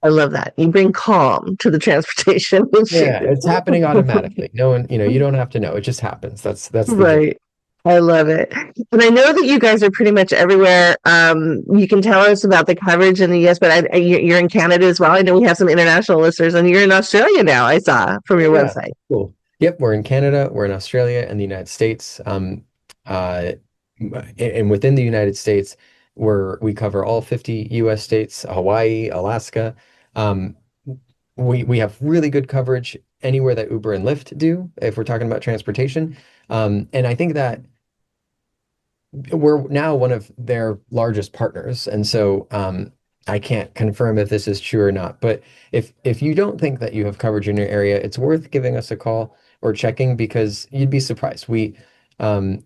S1: I love that. You bring calm to the transportation issue.
S2: Yeah, it's happening automatically. No one, you don't have to know. It just happens. That's the gist.
S1: Right. I love it. And I know that you guys are pretty much everywhere. You can tell us about the coverage in the US, but you're in Canada as well. I know we have some international listeners, and you're in Australia now, I saw from your
S2: Yeah,
S1: website.
S2: cool. Yep, we're in Canada, we're in Australia, and the United States. Uh, and within the United States, we cover all 50 US states, Hawaii, Alaska. Um, we have really good coverage anywhere that Uber and Lyft do, if we're talking about transportation. And I think that we're now one of their largest partners. And so I can't confirm if this is true or not. But if you don't think that you have coverage in your area, it's worth giving us a call or checking, because you'd be surprised. Um,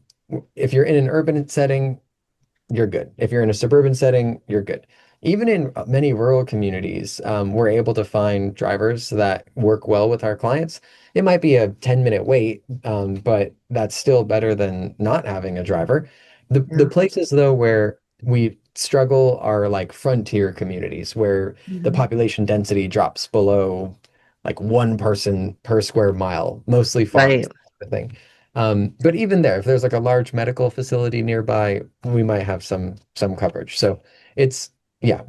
S2: if you're in an urban setting, you're good. If you're in a suburban setting, you're good. Even in many rural communities, we're able to find drivers that work well with our clients. It might be a 10-minute wait, but that's still better than not having a driver. The
S1: Yeah.
S2: places though where we struggle are like frontier communities where the
S1: Mhm.
S2: population density drops below like one person per square mile, mostly
S1: Right.
S2: farms, that kind of thing. But even there, if there's like a large medical facility nearby, we might have some coverage. So it's yeah,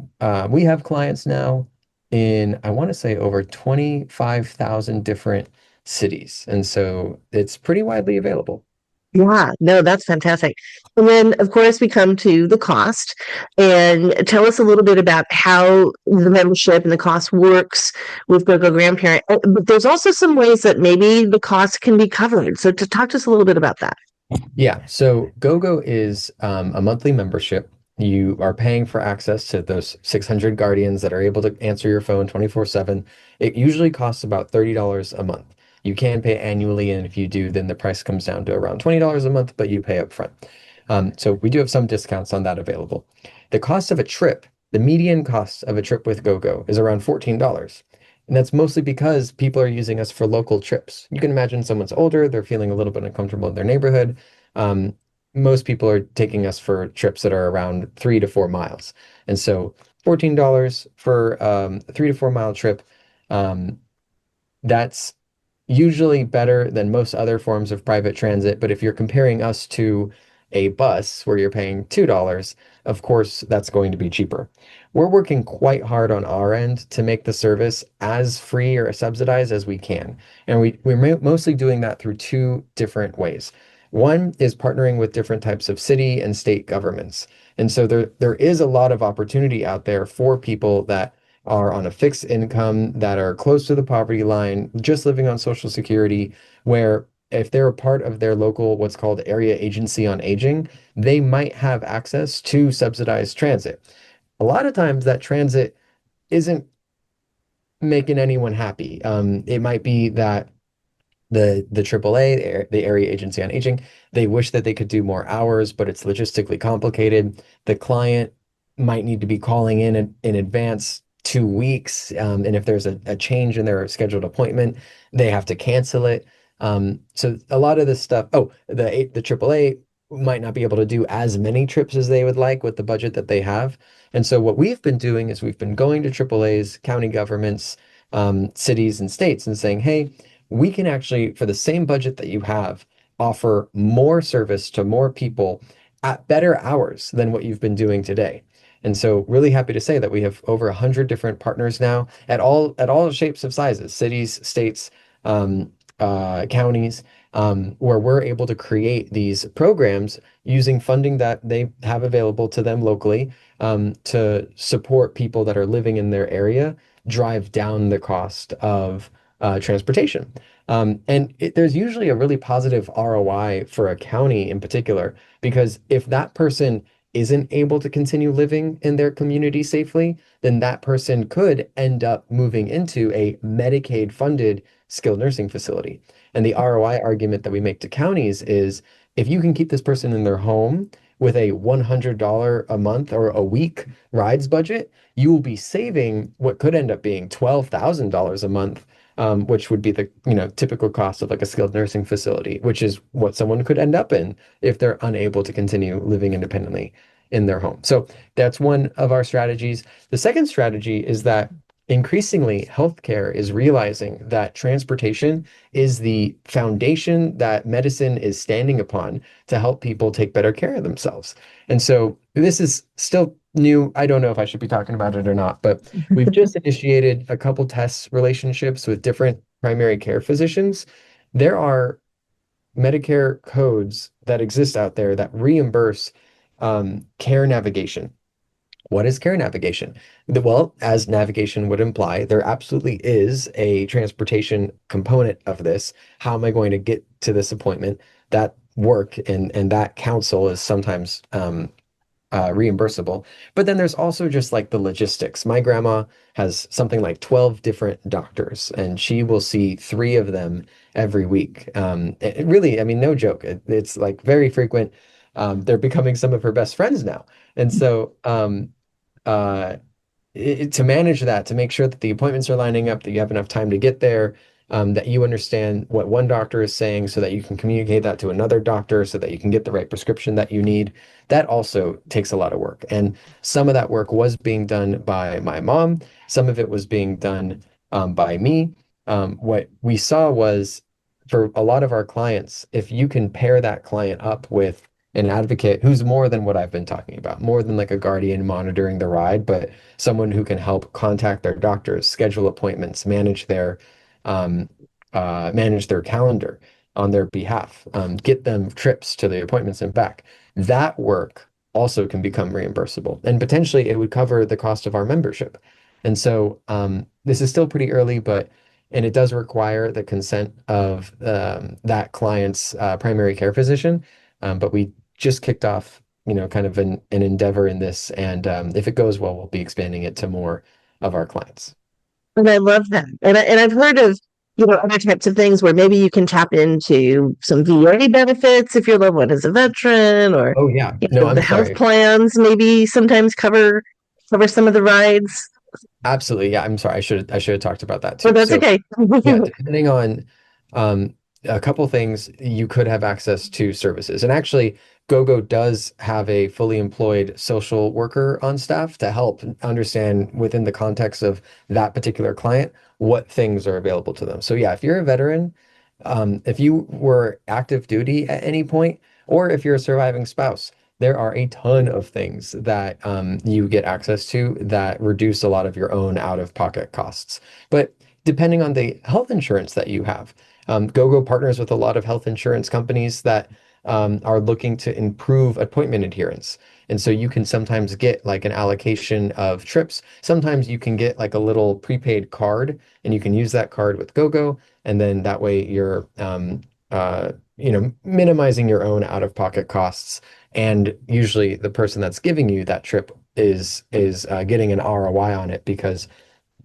S2: we have clients now in, I want to say, over 25,000 different cities, and so it's pretty widely available.
S1: Yeah, no, that's fantastic. And then, of course, we come to the cost. And tell us a little bit about how the membership and the cost works with GoGo Grandparent. But there's also some ways that maybe the cost can be covered. So, to talk to us a little bit about that.
S2: Yeah, so GoGo is a monthly membership. You are paying for access to those 600 guardians that are able to answer your phone 24/7. It usually costs about $30 a month. You can pay annually, and if you do, then the price comes down to around $20 a month, but you pay up front. So we do have some discounts on that available. The cost of a trip, the median cost of a trip with GoGo is around $14. And that's mostly because people are using us for local trips. You can imagine someone's older, they're feeling a little bit uncomfortable in their neighborhood. Um, Most people are taking us for trips that are around 3 to 4 miles. And so $14 for a 3 to 4 mile trip, um, that's usually better than most other forms of private transit. But if you're comparing us to a bus where you're paying $2, of course, that's going to be cheaper. We're working quite hard on our end to make the service as free or subsidized as we can. And we're mostly doing that through two different ways. One is partnering with different types of city and state governments. And so there is a lot of opportunity out there for people that are on a fixed income, that are close to the poverty line, just living on Social Security, where if they're a part of their local, what's called area agency on aging, they might have access to subsidized transit. A lot of times that transit isn't making anyone happy. It might be that the AAA, the Area Agency on Aging, they wish that they could do more hours, but it's logistically complicated. The client might need to be calling in advance 2 weeks, and if there's a change in their scheduled appointment, they have to cancel it. So a lot of this stuff. Oh, the AAA might not be able to do as many trips as they would like with the budget that they have. And so what we've been doing is we've been going to AAAs, county governments, cities and states, and saying, hey, we can actually, for the same budget that you have, offer more service to more people at better hours than what you've been doing today. And so really happy to say that we have over 100 different partners now at all shapes of sizes, cities, states, counties, where we're able to create these programs using funding that they have available to them locally, to support people that are living in their area, drive down the cost of transportation. There's usually a really positive ROI for a county in particular, because if that person isn't able to continue living in their community safely, then that person could end up moving into a Medicaid funded skilled nursing facility. And the ROI argument that we make to counties is, if you can keep this person in their home with a $100 a month or a week rides budget, you will be saving what could end up being $12,000 a month, which would be the typical cost of like a skilled nursing facility, which is what someone could end up in if they're unable to continue living independently in their home. So that's one of our strategies. The second strategy is that increasingly healthcare is realizing that transportation is the foundation that medicine is standing upon to help people take better care of themselves. And so this is still new. I don't know if I should be talking about it or not, but we've just initiated a couple tests relationships with different primary care physicians. There are Medicare codes that exist out there that reimburse care navigation. What is care navigation? Well, as navigation would imply, there absolutely is a transportation component of this. How am I going to get to this appointment? That work and that counsel is sometimes reimbursable. But then there's also just like the logistics. My grandma has something like 12 different doctors, and she will see three of them every week. Really, I mean, no joke. It's like very frequent. They're becoming some of her best friends now. And so uh, to manage that, to make sure that the appointments are lining up, that you have enough time to get there, that you understand what one doctor is saying so that you can communicate that to another doctor so that you can get the right prescription that you need. That also takes a lot of work. And some of that work was being done by my mom. Some of it was being done by me. What we saw was, for a lot of our clients, if you can pair that client up with an advocate who's more than what I've been talking about, more than like a guardian monitoring the ride, but someone who can help contact their doctors, schedule appointments, um, manage their calendar on their behalf, get them trips to the appointments and back. That work also can become reimbursable, and potentially it would cover the cost of our membership. And so this is still pretty early, and it does require the consent of that client's primary care physician. But we just kicked off, kind of an endeavor in this, and if it goes well, we'll be expanding it to more of our clients.
S1: And I love that. And I've heard of, other types of things where maybe you can tap into some VA benefits if your loved one is a veteran, or
S2: Oh yeah, no,
S1: the
S2: I'm
S1: health
S2: sorry.
S1: plans maybe sometimes cover some of the rides.
S2: Absolutely, yeah, I'm sorry. I should have talked about that
S1: But
S2: too.
S1: that's
S2: So
S1: okay.
S2: yeah, depending on um, a couple things, you could have access to services. And actually, GoGo does have a fully employed social worker on staff to help understand within the context of that particular client what things are available to them. So yeah, if you're a veteran, if you were active duty at any point, or if you're a surviving spouse, there are a ton of things that you get access to that reduce a lot of your own out-of-pocket costs. But depending on the health insurance that you have, GoGo partners with a lot of health insurance companies that are looking to improve appointment adherence. And so you can sometimes get like an allocation of trips. Sometimes you can get like a little prepaid card and you can use that card with GoGo. And then that way you're, minimizing your own out-of-pocket costs. And usually the person that's giving you that trip is getting an ROI on it because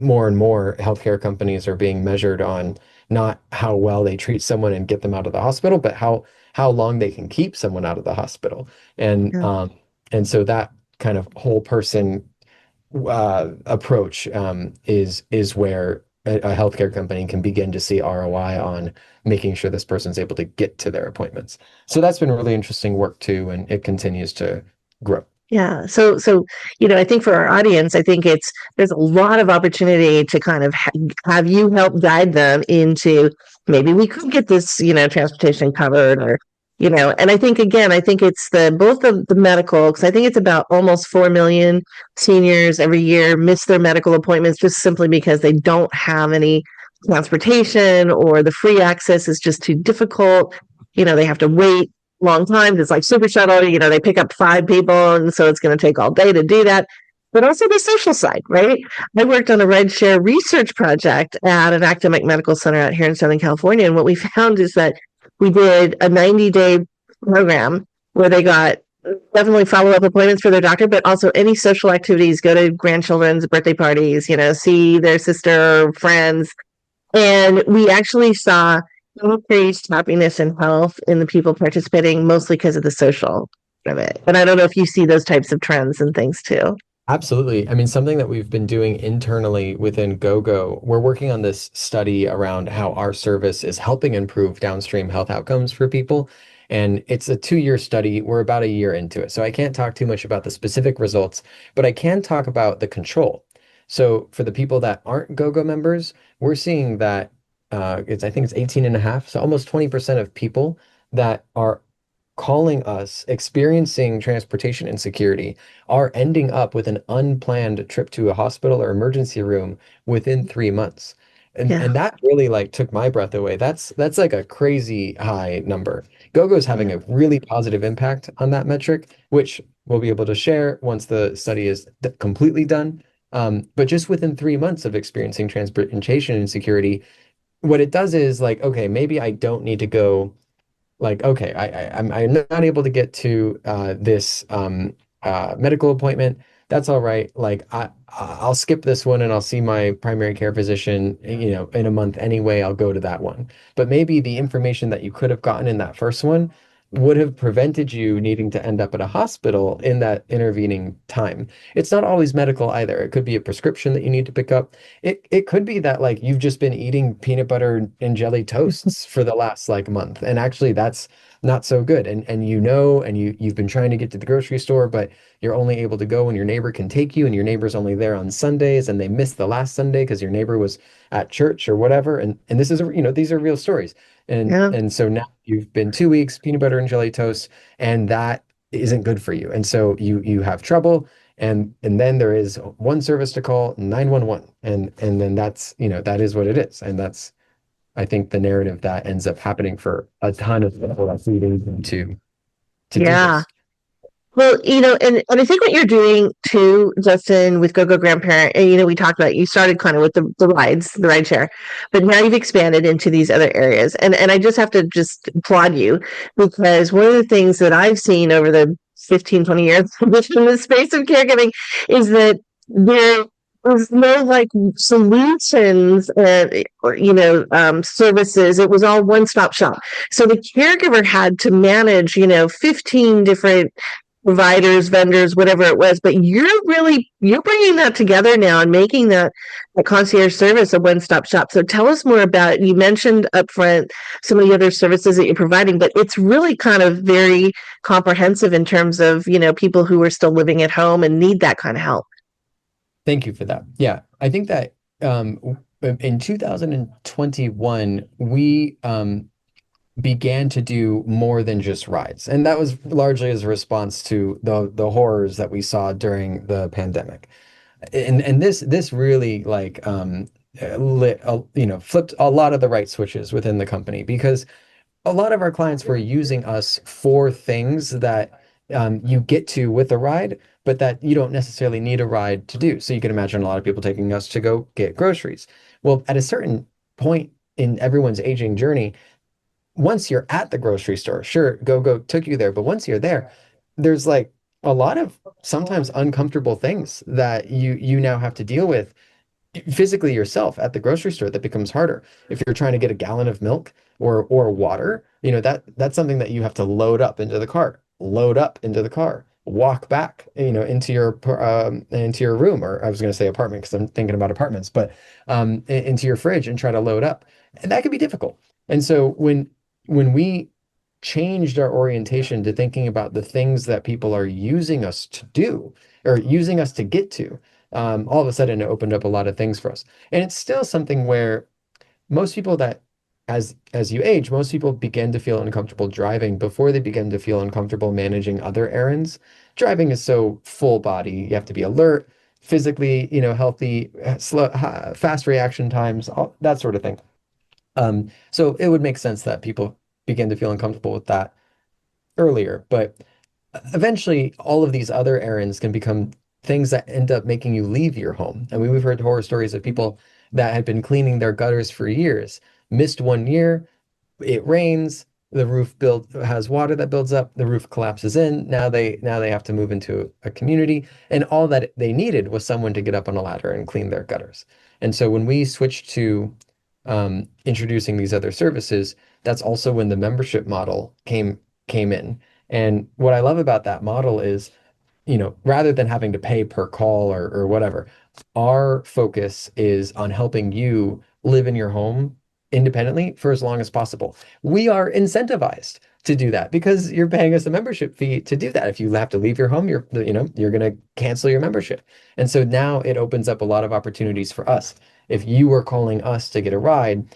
S2: more and more healthcare companies are being measured on not how well they treat someone and get them out of the hospital, but how long they can keep someone out of the hospital. And
S1: Yeah.
S2: so that kind of whole person approach is where a healthcare company can begin to see ROI on making sure this person's able to get to their appointments. So that's been really interesting work too, and it continues to grow.
S1: Yeah. So, I think for our audience, I think there's a lot of opportunity to kind of have you help guide them into maybe we could get this, transportation covered or, and I think it's both the medical, because I think it's about almost 4 million seniors every year miss their medical appointments just simply because they don't have any transportation or the free access is just too difficult. They have to wait long times. It's like super shuttle, they pick up 5 people, and so it's going to take all day to do that. But also the social side, right? I worked on a rideshare research project at an academic medical center out here in Southern California. And what we found is that we did a 90-day program where they got definitely follow-up appointments for their doctor, but also any social activities, go to grandchildren's birthday parties, see their sister, friends, and we actually saw increased happiness and health in the people participating, mostly because of the social of it. And I don't know if you see those types of trends and things too.
S2: Absolutely. I mean, something that we've been doing internally within GoGo, we're working on this study around how our service is helping improve downstream health outcomes for people. And it's a 2-year study. We're about a year into it. So I can't talk too much about the specific results, but I can talk about the control. So for the people that aren't GoGo members, we're seeing that I think it's 18 and a half. So almost 20% of people that are calling us experiencing transportation insecurity are ending up with an unplanned trip to a hospital or emergency room within 3 months. And
S1: Yeah.
S2: that really like took my breath away. That's like a crazy high number. GoGo's having
S1: Yeah.
S2: a really positive impact on that metric, which we'll be able to share once the study is completely done. But just within 3 months of experiencing transportation insecurity, what it does is like, okay, maybe I don't need to go like, okay, I'm not able to get to this medical appointment. That's all right. Like I'll skip this one and I'll see my primary care physician, in a month anyway. I'll go to that one. But maybe the information that you could have gotten in that first one would have prevented you needing to end up at a hospital in that intervening time. It's not always medical either. It could be a prescription that you need to pick up. It could be that like you've just been eating peanut butter and jelly toasts for the last like month, and actually that's not so good. And you've been trying to get to the grocery store, but you're only able to go when your neighbor can take you, and your neighbor's only there on Sundays, and they missed the last Sunday because your neighbor was at church or whatever. And this is these are real stories.
S1: Yeah.
S2: And so now you've been 2 weeks peanut butter and jelly toast, and that isn't good for you. And so you have trouble. And then there is one service to call, 911. And then that is what it is. And that's, I think, the narrative that ends up happening for a ton of people that's leading them to do
S1: Yeah.
S2: this.
S1: Well, and I think what you're doing too, Justin, with GoGo Grandparent, and we talked about you started kind of with the rides, the ride share, but now you've expanded into these other areas. And I just have to just applaud you because one of the things that I've seen over the 15, 20 years in the space of caregiving is that there was no like solutions or services. It was all one-stop shop. So the caregiver had to manage 15 different providers, vendors, whatever it was, but you're bringing that together now and making that a concierge service a one-stop shop. So tell us more about, you mentioned upfront some of the other services that you're providing, but it's really kind of very comprehensive in terms of people who are still living at home and need that kind of help.
S2: Thank you for that. Yeah, I think that in 2021, we began to do more than just rides. And that was largely as a response to the horrors that we saw during the pandemic. And this really like flipped a lot of the right switches within the company because a lot of our clients were using us for things that you get to with a ride, but that you don't necessarily need a ride to do. So you can imagine a lot of people taking us to go get groceries. Well, at a certain point in everyone's aging journey, once you're at the grocery store, sure, GoGo took you there, but once you're there, there's like a lot of sometimes uncomfortable things that you now have to deal with physically yourself at the grocery store that becomes harder. If you're trying to get a gallon of milk or water, that's something that you have to load up into the cart, load up into the car, walk back, into your room, or I was going to say apartment because I'm thinking about apartments, but into your fridge and try to load up. And that can be difficult. And so when we changed our orientation to thinking about the things that people are using us to do or using us to get to, all of a sudden it opened up a lot of things for us. And it's still something where most people that as you age, most people begin to feel uncomfortable driving before they begin to feel uncomfortable managing other errands. Driving is so full body. You have to be alert, physically, healthy, slow, fast reaction times, all that sort of thing. So it would make sense that people begin to feel uncomfortable with that earlier, but eventually all of these other errands can become things that end up making you leave your home. I mean, we've heard horror stories of people that had been cleaning their gutters for years, missed one year, it rains, the roof build has water that builds up, the roof collapses in. Now they have to move into a community, and all that they needed was someone to get up on a ladder and clean their gutters. And so when we switched to introducing these other services, that's also when the membership model came in. And what I love about that model is, rather than having to pay per call or whatever, our focus is on helping you live in your home independently for as long as possible. We are incentivized to do that because you're paying us a membership fee to do that. If you have to leave your home, you're going to cancel your membership. And so now it opens up a lot of opportunities for us. If you were calling us to get a ride,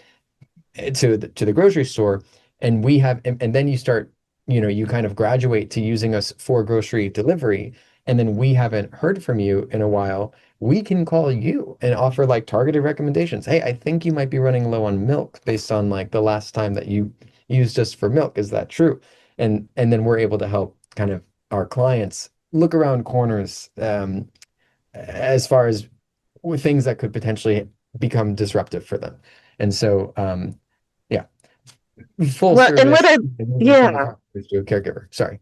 S2: to the grocery store, and then you start, you kind of graduate to using us for grocery delivery, and then we haven't heard from you in a while, we can call you and offer like targeted recommendations. Hey, I think you might be running low on milk based on like the last time that you used us for milk. Is that true? And then we're able to help kind of our clients look around corners, as far as with things that could potentially become disruptive for them. And so, yeah, full
S1: Well, and
S2: service independent
S1: yeah,
S2: contractors to a caregiver. Sorry.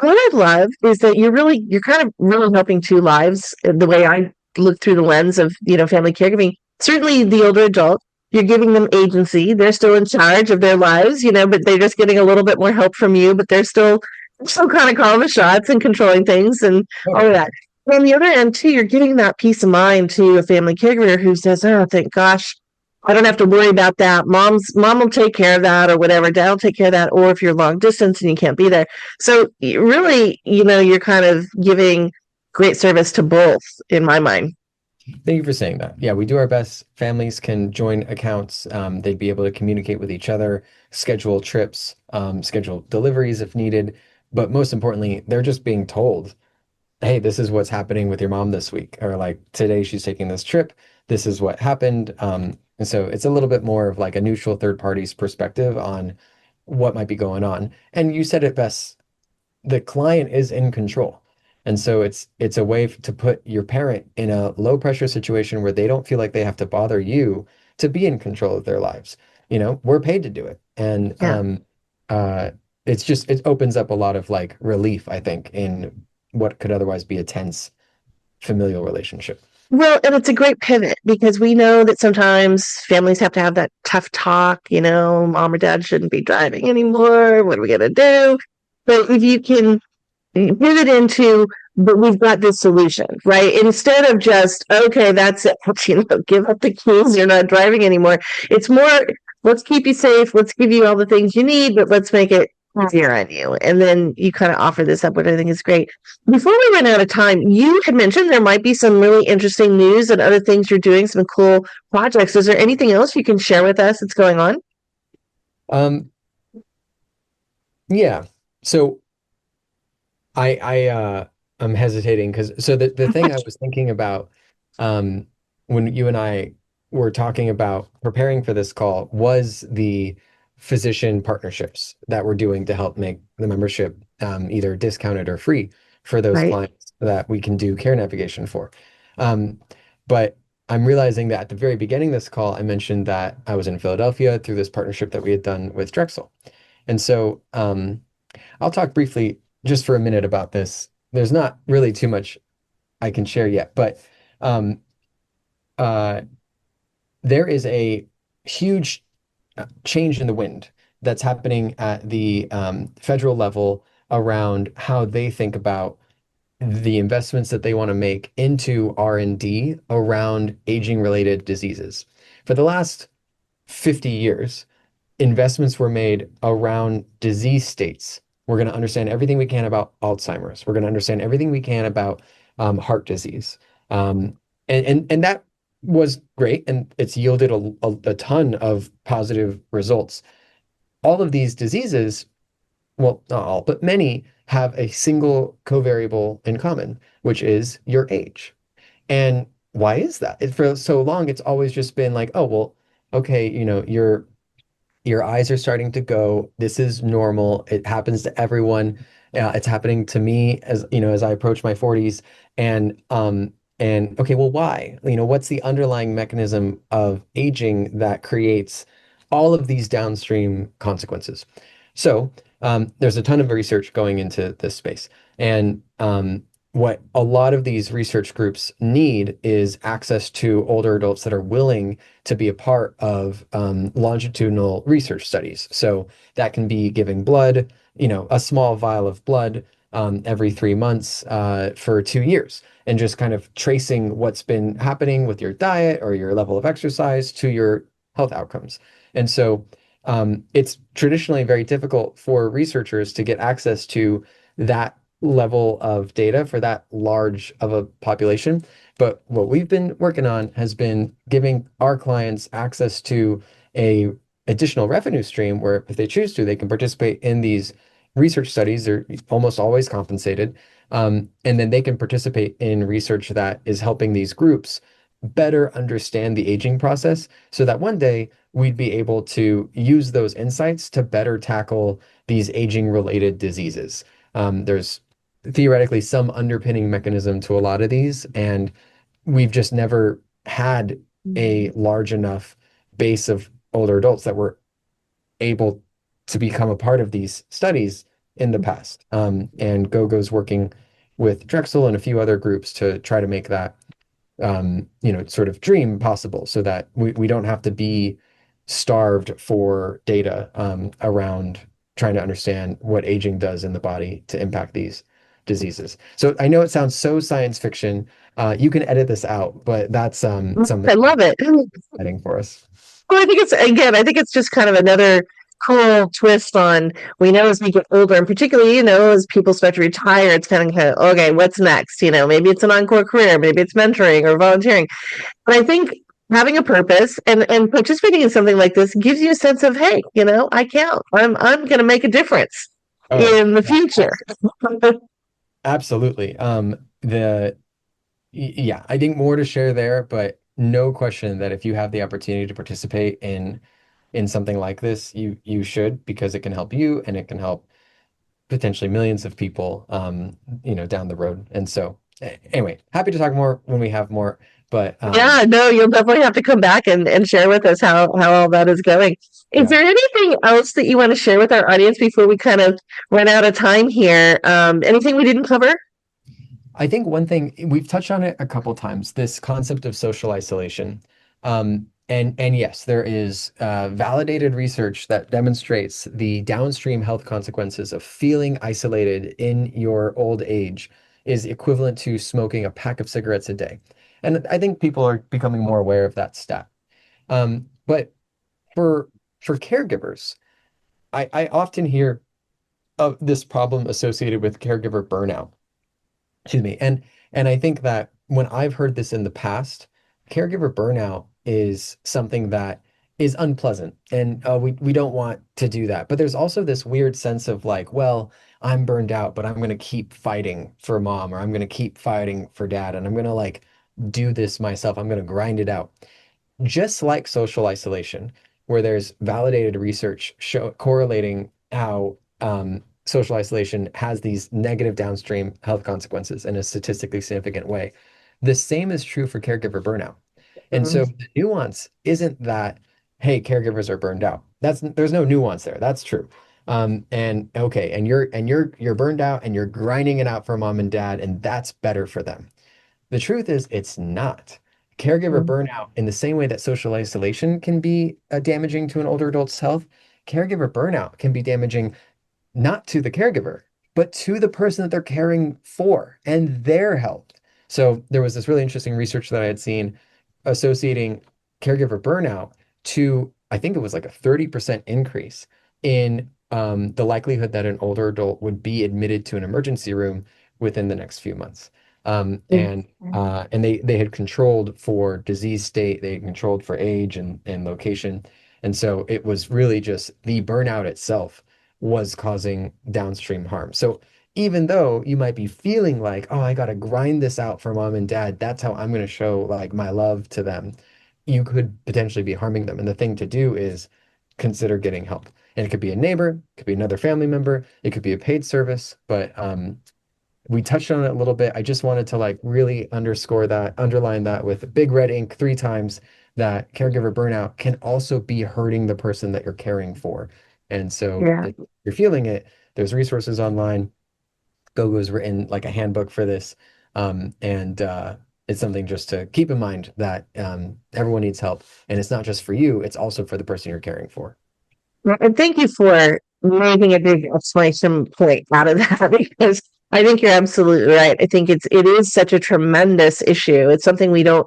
S1: what I love is that you're kind of really helping two lives the way I look through the lens of, family caregiving. Certainly the older adult, you're giving them agency. They're still in charge of their lives, but they're just getting a little bit more help from you, but they're still kind of calling the shots and controlling things and all of
S2: Totally.
S1: that. But on the other end, too, you're giving that peace of mind to a family caregiver who says, "Oh, thank gosh, I don't have to worry about that. Mom will take care of that, or whatever. Dad will take care of that." Or if you're long distance and you can't be there, so really, you're kind of giving great service to both, in my mind.
S2: Thank you for saying that. Yeah, we do our best. Families can join accounts. They'd be able to communicate with each other, schedule trips, schedule deliveries if needed. But most importantly, they're just being told, hey, this is what's happening with your mom this week, or like today she's taking this trip. This is what happened. And so it's a little bit more of like a neutral third party's perspective on what might be going on. And you said it best, the client is in control. And so it's a way to put your parent in a low pressure situation where they don't feel like they have to bother you to be in control of their lives. We're paid to do it. And
S1: Yeah.
S2: uh it opens up a lot of like relief, I think, in what could otherwise be a tense familial relationship.
S1: Well, and it's a great pivot because we know that sometimes families have to have that tough talk, mom or dad shouldn't be driving anymore. What are we going to do? But if you can pivot into, but we've got this solution, right? Instead of just, okay, that's it, give up the keys, you're not driving anymore. It's more, let's keep you safe, let's give you all the things you need, but let's make it easier on you. And then you kind of offer this up, which I think is great. Before we run out of time, you had mentioned there might be some really interesting news and other things you're doing, some cool projects. Is there anything else you can share with us that's going on?
S2: Um, yeah. So I'm hesitating because the thing I was thinking about, when you and I were talking about preparing for this call was the physician partnerships that we're doing to help make the membership either discounted or free for those
S1: Right.
S2: clients that we can do care navigation for. Um, but I'm realizing that at the very beginning of this call, I mentioned that I was in Philadelphia through this partnership that we had done with Drexel. And so I'll talk briefly just for a minute about this. There's not really too much I can share yet, but um, uh, there is a huge change in the wind that's happening at the federal level around how they think about the investments that they want to make into R&D around aging related diseases. For the last 50 years, investments were made around disease states. We're going to understand everything we can about Alzheimer's. We're going to understand everything we can about heart disease. Um, and that was great, and it's yielded a ton of positive results. All of these diseases, well, not all, but many have a single covariable in common, which is your age. And why is that? For so long, it's always just been like, oh, well, okay, your eyes are starting to go. This is normal. It happens to everyone. It's happening to me as as I approach my 40s. And okay, well, why? What's the underlying mechanism of aging that creates all of these downstream consequences? So there's a ton of research going into this space, and what a lot of these research groups need is access to older adults that are willing to be a part of longitudinal research studies. So that can be giving blood, a small vial of blood every 3 months for 2 years, and just kind of tracing what's been happening with your diet or your level of exercise to your health outcomes. And so it's traditionally very difficult for researchers to get access to that level of data for that large of a population. But what we've been working on has been giving our clients access to a additional revenue stream where if they choose to, they can participate in these research studies. They're almost always compensated. And then they can participate in research that is helping these groups better understand the aging process so that one day we'd be able to use those insights to better tackle these aging related diseases. There's theoretically some underpinning mechanism to a lot of these, and we've just never had a large enough base of older adults that were able to become a part of these studies in the past. And GoGo's working with Drexel and a few other groups to try to make that sort of dream possible so that we don't have to be starved for data around trying to understand what aging does in the body to impact these diseases. So I know it sounds so science fiction. You can edit this out, but that's something
S1: I love it.
S2: exciting for us.
S1: Well, I think it's just kind of another cool twist on we know as we get older, and particularly, as people start to retire, it's kind of okay, what's next? Maybe it's an encore career, maybe it's mentoring or volunteering. But I think having a purpose and participating in something like this gives you a sense of, hey, I count. I'm going to make a difference
S2: Oh,
S1: in the
S2: yeah,
S1: future.
S2: absolutely. Yeah, I think more to share there, but no question that if you have the opportunity to participate in something like this, you should because it can help you and it can help potentially millions of people down the road. And so anyway, happy to talk more when we have more, but
S1: Yeah, no, you'll definitely have to come back and share with us how all that is going. Is
S2: yeah.
S1: there anything else that you want to share with our audience before we kind of run out of time here? Anything we didn't cover?
S2: I think one thing we've touched on it a couple times, this concept of social isolation. And yes, there is validated research that demonstrates the downstream health consequences of feeling isolated in your old age is equivalent to smoking a pack of cigarettes a day. And I think people are becoming more aware of that stat. But for caregivers, I often hear of this problem associated with caregiver burnout. Excuse me. And I think that when I've heard this in the past, caregiver burnout is something that is unpleasant, and we don't want to do that. But there's also this weird sense of like, well, I'm burned out, but I'm going to keep fighting for mom, or I'm going to keep fighting for dad, and I'm going to like do this myself. I'm going to grind it out. Just like social isolation, where there's validated research correlating how social isolation has these negative downstream health consequences in a statistically significant way. The same is true for caregiver burnout. And so the nuance isn't that, hey, caregivers are burned out. There's no nuance there. That's true. And okay, and you're burned out and you're grinding it out for mom and dad, and that's better for them. The truth is, it's not. Caregiver burnout, in the same way that social isolation can be damaging to an older adult's health, caregiver burnout can be damaging not to the caregiver, but to the person that they're caring for and their health. So there was this really interesting research that I had seen associating caregiver burnout to, I think it was like a 30% increase in the likelihood that an older adult would be admitted to an emergency room within the next few months. And they had controlled for disease state, they had controlled for age and location. And so it was really just the burnout itself was causing downstream harm. So even though you might be feeling like, oh, I got to grind this out for mom and dad, that's how I'm going to show like my love to them, you could potentially be harming them. And the thing to do is consider getting help. And it could be a neighbor, it could be another family member, it could be a paid service, but we touched on it a little bit. I just wanted to like really underline that with big red ink 3 times, that caregiver burnout can also be hurting the person that you're caring for. And so if you're feeling it, there's resources online. Gogo's written like a handbook for this. It's something just to keep in mind that everyone needs help. And it's not just for you, it's also for the person you're caring for.
S1: And thank you for making a big exclamation point out of that, because I think you're absolutely right. I think it is such a tremendous issue. It's something we're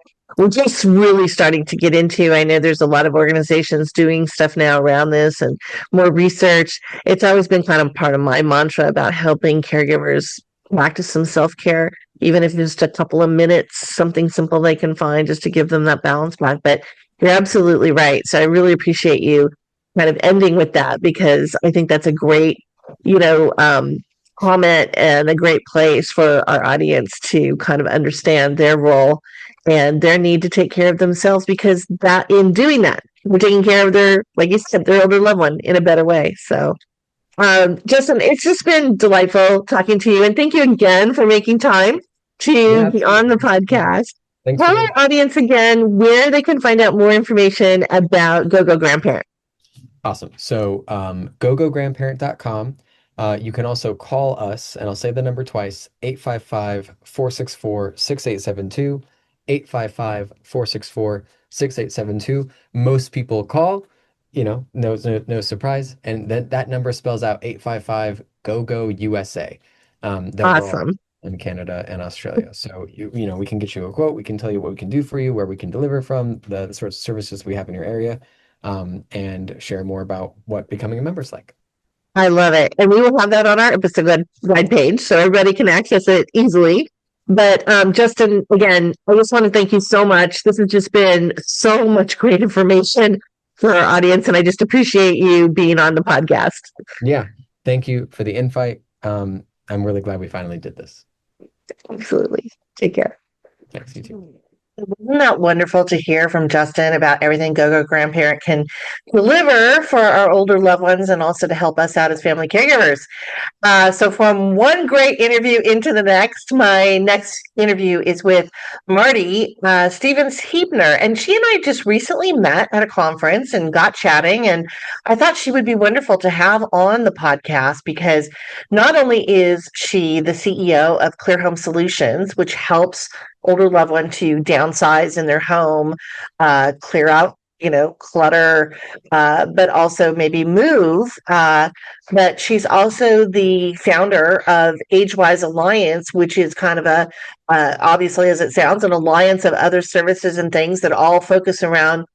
S1: just really starting to get into. I know there's a lot of organizations doing stuff now around this and more research. It's always been kind of part of my mantra about helping caregivers practice some self-care, even if it's just a couple of minutes, something simple they can find just to give them that balance back. But you're absolutely right. So I really appreciate you kind of ending with that, because I think that's a great, comment and a great place for our audience to kind of understand their role and their need to take care of themselves, because that in doing that, we're taking care of their, like you said, their older loved one in a better way. So Justin, it's just been delightful talking to you, and thank you again for making time to be on the podcast. Tell our audience again where they can find out more information about Gogo Grandparent.
S2: Awesome. So GoGoGrandparent.com. You can also call us, and I'll say the number twice, 855-464-6872, 855-464-6872. Most people call, no surprise. And that number spells out 855-GoGo-USA.
S1: Awesome.
S2: In Canada and Australia. So, we can get you a quote. We can tell you what we can do for you, where we can deliver from, the sorts of services we have in your area, and share more about what becoming a member is like.
S1: I love it. And we will have that on our episode guide page so everybody can access it easily. But Justin, again, I just want to thank you so much. This has just been so much great information for our audience, and I just appreciate you being on the podcast.
S2: Yeah. Thank you for the invite. I'm really glad we finally did this.
S1: Absolutely. Take care.
S2: Thanks, you too.
S1: Isn't that wonderful to hear from Justin about everything Gogo Grandparent can deliver for our older loved ones, and also to help us out as family caregivers? So from one great interview into the next, my next interview is with Marty, Stevens-Heebner, and she and I just recently met at a conference and got chatting, and I thought she would be wonderful to have on the podcast, because not only is she the CEO of Clear Home Solutions, which helps older loved one to downsize in their home, clear out, clutter, but also maybe move. But she's also the founder of AgeWise Alliance, which is kind of obviously, as it sounds, an alliance of other services and things that all focus around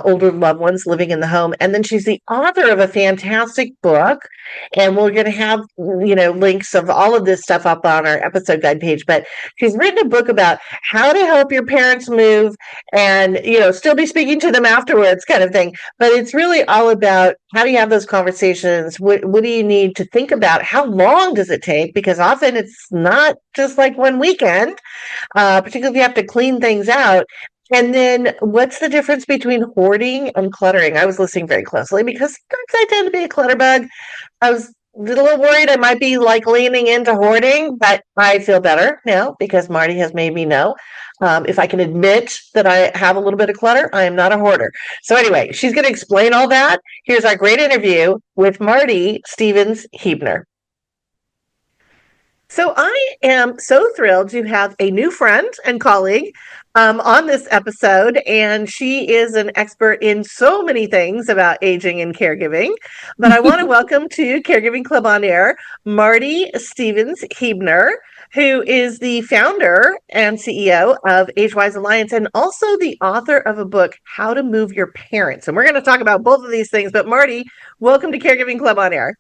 S1: older loved ones living in the home. And then she's the author of a fantastic book, and we're going to have links of all of this stuff up on our episode guide page. But she's written a book about how to help your parents move and still be speaking to them afterwards, kind of thing. But it's really all about how do you have those conversations? What do you need to think about? How long does it take? Because often it's not just like one weekend, particularly if you have to clean things out. And then what's the difference between hoarding and cluttering? I was listening very closely because sometimes I tend to be a clutter bug. I was a little worried I might be like leaning into hoarding, but I feel better now because Marty has made me know. If I can admit that I have a little bit of clutter, I am not a hoarder. So anyway, she's going to explain all that. Here's our great interview with Marty Stevens-Heebner. So I am so thrilled to have a new friend and colleague on this episode, and she is an expert in so many things about aging and caregiving. But I want to welcome to Caregiving Club on Air, Marty Stevens-Heebner, who is the founder and CEO of AgeWise Alliance and also the author of a book, How to Move Your Parents. And we're going to talk about both of these things. But Marty, welcome to Caregiving Club on Air.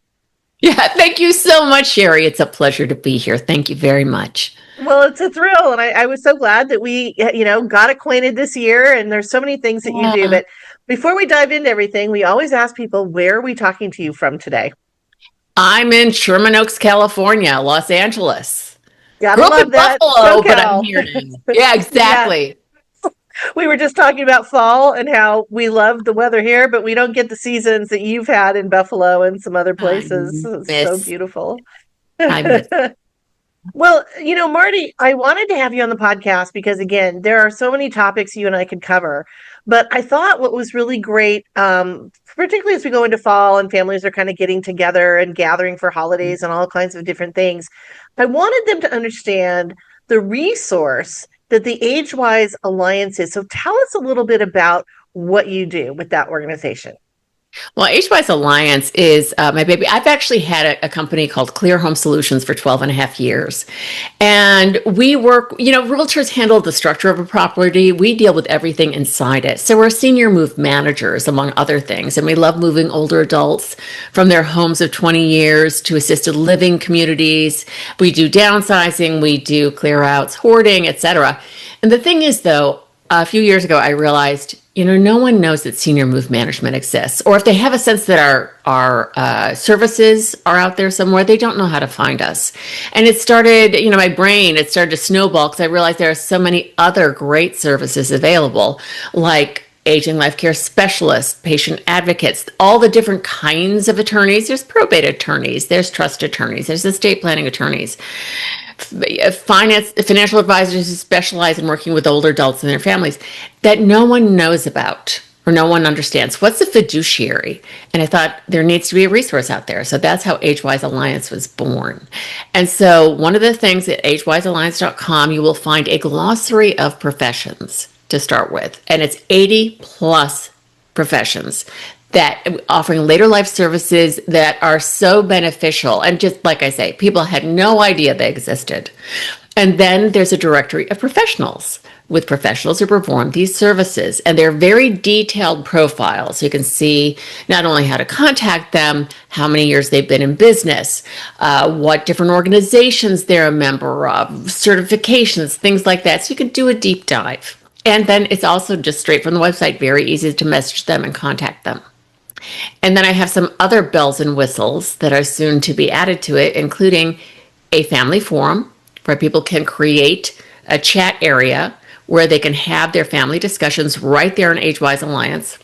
S3: Yeah, thank you so much, Sherri. It's a pleasure to be here. Thank you very much.
S1: Well, it's a thrill, and I was so glad that we, got acquainted this year. And there's so many things that you do. But before we dive into everything, we always ask people, where are we talking to you from today?
S3: I'm in Sherman Oaks, California, Los Angeles.
S1: Gotta
S3: Grew up
S1: love
S3: in
S1: that.
S3: Buffalo, but
S1: SoCal.
S3: I'm here now. Yeah, exactly.
S1: We were just talking about fall and how we love the weather here, but we don't get the seasons that you've had in Buffalo and some other places. It's so beautiful.
S3: I miss.
S1: Well, Marty, I wanted to have you on the podcast because, again, there are so many topics you and I could cover. But I thought what was really great, particularly as we go into fall and families are kind of getting together and gathering for holidays and all kinds of different things, I wanted them to understand the resource that the AgeWise Alliance is. So tell us a little bit about what you do with that organization.
S3: Well, AgeWise Alliance is my baby. I've actually had a company called Clear Home Solutions for 12 and a half years. And we work, realtors handle the structure of a property. We deal with everything inside it. So we're senior move managers, among other things. And we love moving older adults from their homes of 20 years to assisted living communities. We do downsizing, we do clear outs, hoarding, etc. And the thing is, though, a few years ago, I realized, no one knows that senior move management exists. Or if they have a sense that our services are out there somewhere, they don't know how to find us. And it started, my brain, it started to snowball because I realized there are so many other great services available, like aging life care specialists, patient advocates, all the different kinds of attorneys. There's probate attorneys, there's trust attorneys, there's estate planning attorneys. Financial advisors who specialize in working with older adults and their families that no one knows about or no one understands. What's a fiduciary? And I thought there needs to be a resource out there. So that's how AgeWise Alliance was born. And so one of the things at agewisealliance.com, you will find a glossary of professions to start with. And it's 80 plus professions that offering later life services that are so beneficial. And just like I say, people had no idea they existed. And then there's a directory of professionals with professionals who perform these services. And they're very detailed profiles. So you can see not only how to contact them, how many years they've been in business, what different organizations they're a member of, certifications, things like that. So you can do a deep dive. And then it's also just straight from the website, very easy to message them and contact them. And then I have some other bells and whistles that are soon to be added to it, including a family forum where people can create a chat area where they can have their family discussions right there in AgeWise Alliance,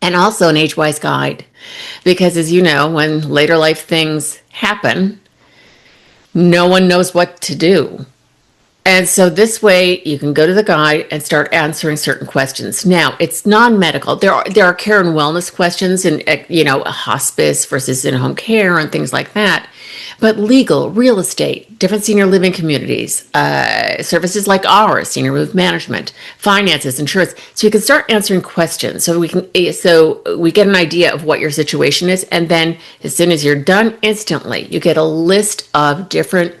S3: and also an AgeWise guide. Because as you know, when later life things happen, no one knows what to do. And so this way you can go to the guide and start answering certain questions. Now, it's non-medical. There are care and wellness questions and, hospice versus in-home care and things like that. But legal, real estate, different senior living communities, services like ours, senior move management, finances, insurance. So you can start answering questions. So we get an idea of what your situation is. And then as soon as you're done, instantly, you get a list of different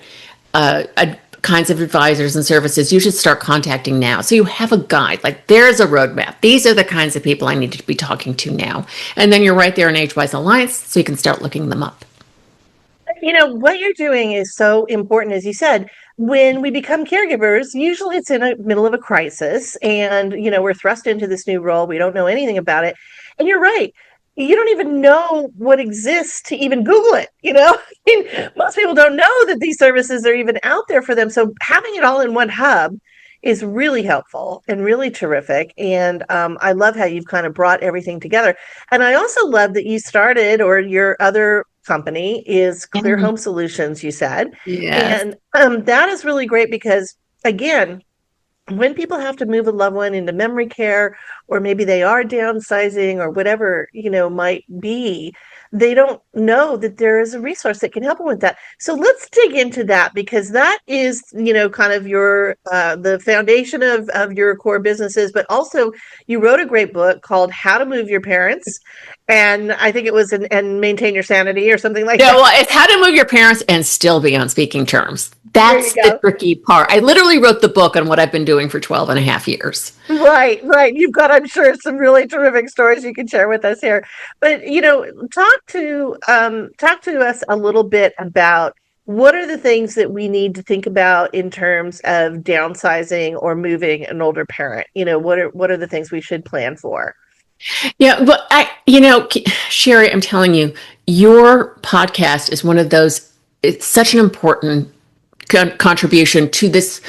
S3: kinds of advisors and services you should start contacting now. So you have a guide, like there's a roadmap. These are the kinds of people I need to be talking to now. And then you're right there in AgeWise Alliance, so you can start looking them up.
S1: What you're doing is so important, as you said. When we become caregivers, usually it's in the middle of a crisis and, we're thrust into this new role. We don't know anything about it. And you're right. You don't even know what exists to even Google it. Most people don't know that these services are even out there for them. So having it all in one hub is really helpful and really terrific. And I love how you've kind of brought everything together. And I also love that you started, or your other company is Clear Home Solutions, you said.
S3: Yes.
S1: And that is really great because, again, when people have to move a loved one into memory care, or maybe they are downsizing or whatever, might be, they don't know that there is a resource that can help them with that. So let's dig into that, because that is, kind of your, the foundation of your core businesses, but also you wrote a great book called How to Move Your Parents. And I think it was, and Maintain Your Sanity or something like that.
S3: Well, it's how to move your parents and still be on speaking terms.
S1: There
S3: That's
S1: you
S3: the
S1: go.
S3: tricky part. I literally wrote the book on what I've been doing for 12 and a half years.
S1: Right. You've got, I'm sure, some really terrific stories you can share with us here. But, talk to us a little bit about what are the things that we need to think about in terms of downsizing or moving an older parent. What are the things we should plan for?
S3: Yeah, but Sherri, I'm telling you, your podcast is one of those, it's such an important contribution to this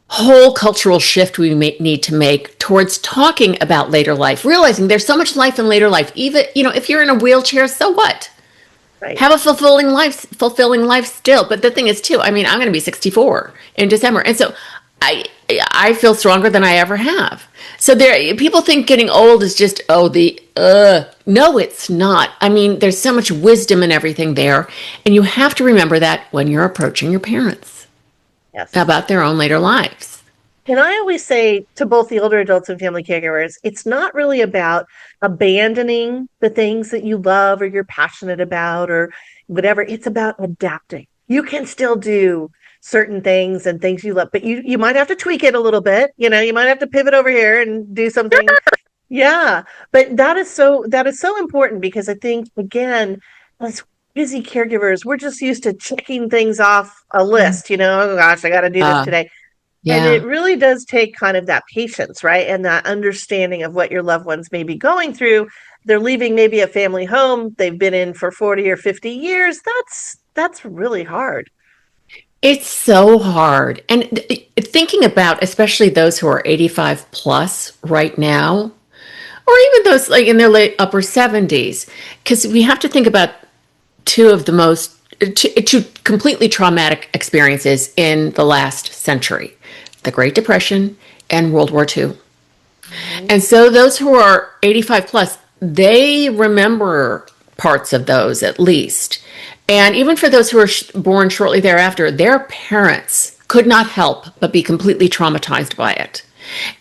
S3: whole cultural shift we need to make towards talking about later life, realizing there's so much life in later life. Even, if you're in a wheelchair, so what?
S1: Right.
S3: Have a fulfilling life still. But the thing is too, I'm going to be 64 in December. And so I feel stronger than I ever have. So people think getting old is just, no, it's not. There's so much wisdom and everything there. And you have to remember that when you're approaching your parents.
S1: Yes.
S3: About their own later lives.
S1: And I always say to both the older adults and family caregivers, it's not really about abandoning the things that you love or you're passionate about or whatever. It's about adapting. You can still do certain things and things you love, but you might have to tweak it a little bit. You might have to pivot over here and do something. Yeah. But that is so important, because I think, again, as busy caregivers, we're just used to checking things off a list, oh gosh, I got to do this today.
S3: Yeah.
S1: And it really does take kind of that patience, right? And that understanding of what your loved ones may be going through. They're leaving maybe a family home they've been in for 40 or 50 years. That's really hard.
S3: It's so hard. And thinking about, especially those who are 85 plus right now, or even those like in their late upper 70s, because we have to think about two completely traumatic experiences in the last century, the Great Depression and World War II. And so those who are 85 plus, they remember parts of those at least. And even for those who are born shortly thereafter, their parents could not help but be completely traumatized by it.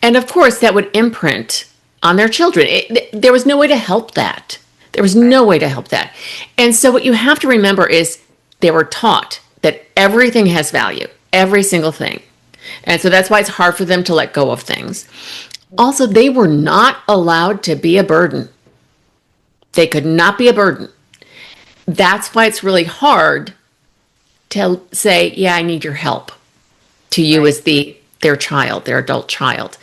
S3: And of course, that would imprint on their children. There was no way to help that. There was no way to help that. And so what you have to remember is they were taught that everything has value, every single thing. And so that's why it's hard for them to let go of things. Also, they were not allowed to be a burden. They could not be a burden. That's why it's really hard to say, yeah, I need your help to you as their child, their adult child.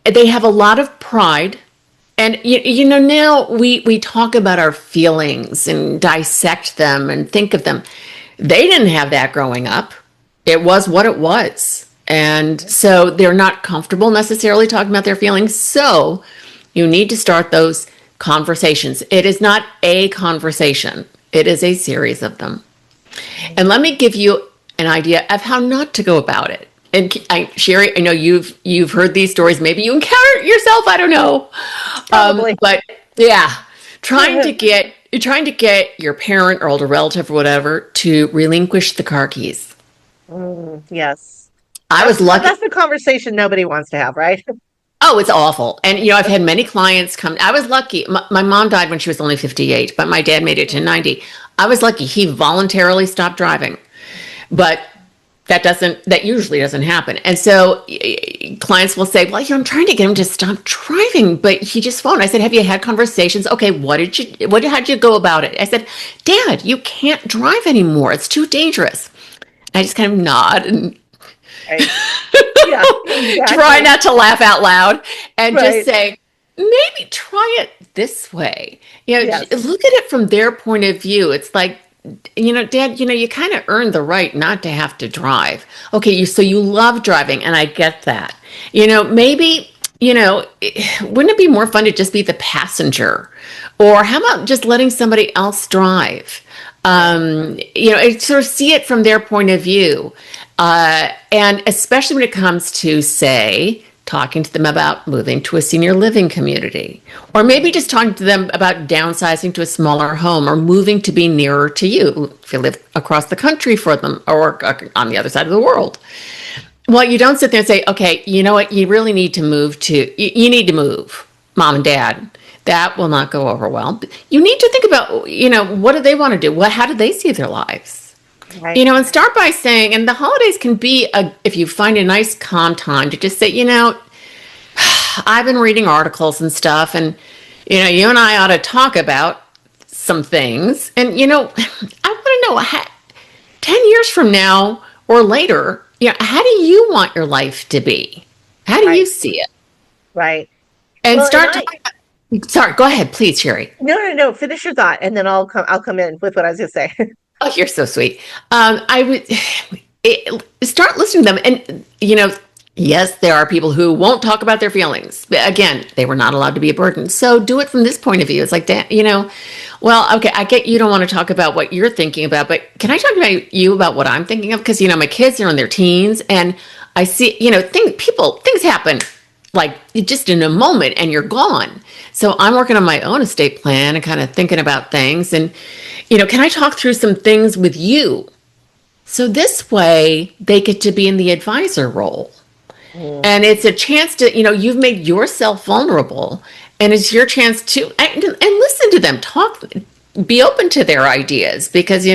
S3: They have a lot of pride. And, now we talk about our feelings and dissect them and think of them. They didn't have that growing up. It was what it was. And so they're not comfortable necessarily talking about their feelings. So you need to start those conversations. It is not a conversation. It is a series of them. And let me give you an idea of how not to go about it. And Sherri, I know you've heard these stories. Maybe you encounter it yourself. I don't know. But yeah, trying to get your parent or older relative or whatever to relinquish the car keys.
S1: Yes.
S3: I was lucky.
S1: That's the conversation nobody wants to have, right?
S3: Oh, it's awful. And, I've had many clients come. I was lucky. My mom died when she was only 58, but my dad made it to 90. I was lucky. He voluntarily stopped driving. But that usually doesn't happen. And so clients will say, well, I'm trying to get him to stop driving, but he just won't. I said, have you had conversations? Okay, how'd you go about it? I said, Dad, you can't drive anymore. It's too dangerous. I just kind of nod and
S1: Yeah, exactly.
S3: Try not to laugh out loud and just say, maybe try it this way.
S1: Yes.
S3: Look at it from their point of view. It's like, Dad, you kind of earned the right not to have to drive. Okay, so you love driving, and I get that. Maybe, wouldn't it be more fun to just be the passenger? Or how about just letting somebody else drive? Sort of see it from their point of view. And especially when it comes to, say, talking to them about moving to a senior living community, or maybe just talking to them about downsizing to a smaller home or moving to be nearer to you if you live across the country for them or on the other side of the world. Well, you don't sit there and say, okay, you know what, you really need to you need to move, Mom and Dad. That will not go over well. You need to think about, what do they want to do? How do they see their lives?
S1: Right.
S3: And start by saying, and the holidays can be, if you find a nice calm time to just say, I've been reading articles and stuff, and, you and I ought to talk about some things. And, I want to know, 10 years from now or later, how do you want your life to be? How do you see it?
S1: Right.
S3: And start talking. Sorry, go ahead, please, Sherri.
S1: No. Finish your thought, and then I'll come in with what I was going to say.
S3: Oh, you're so sweet. I would start listening to them. And, yes, there are people who won't talk about their feelings. But again, they were not allowed to be a burden. So do it from this point of view. It's like, well, okay, I get you don't want to talk about what you're thinking about, but can I talk about what I'm thinking of? Because, my kids are in their teens, and I see, things happen like just in a moment and you're gone. So I'm working on my own estate plan and kind of thinking about things. And, can I talk through some things with you? So this way they get to be in the advisor role. And it's a chance to, you've made yourself vulnerable, and it's your chance to, and listen to them talk, be open to their ideas, because,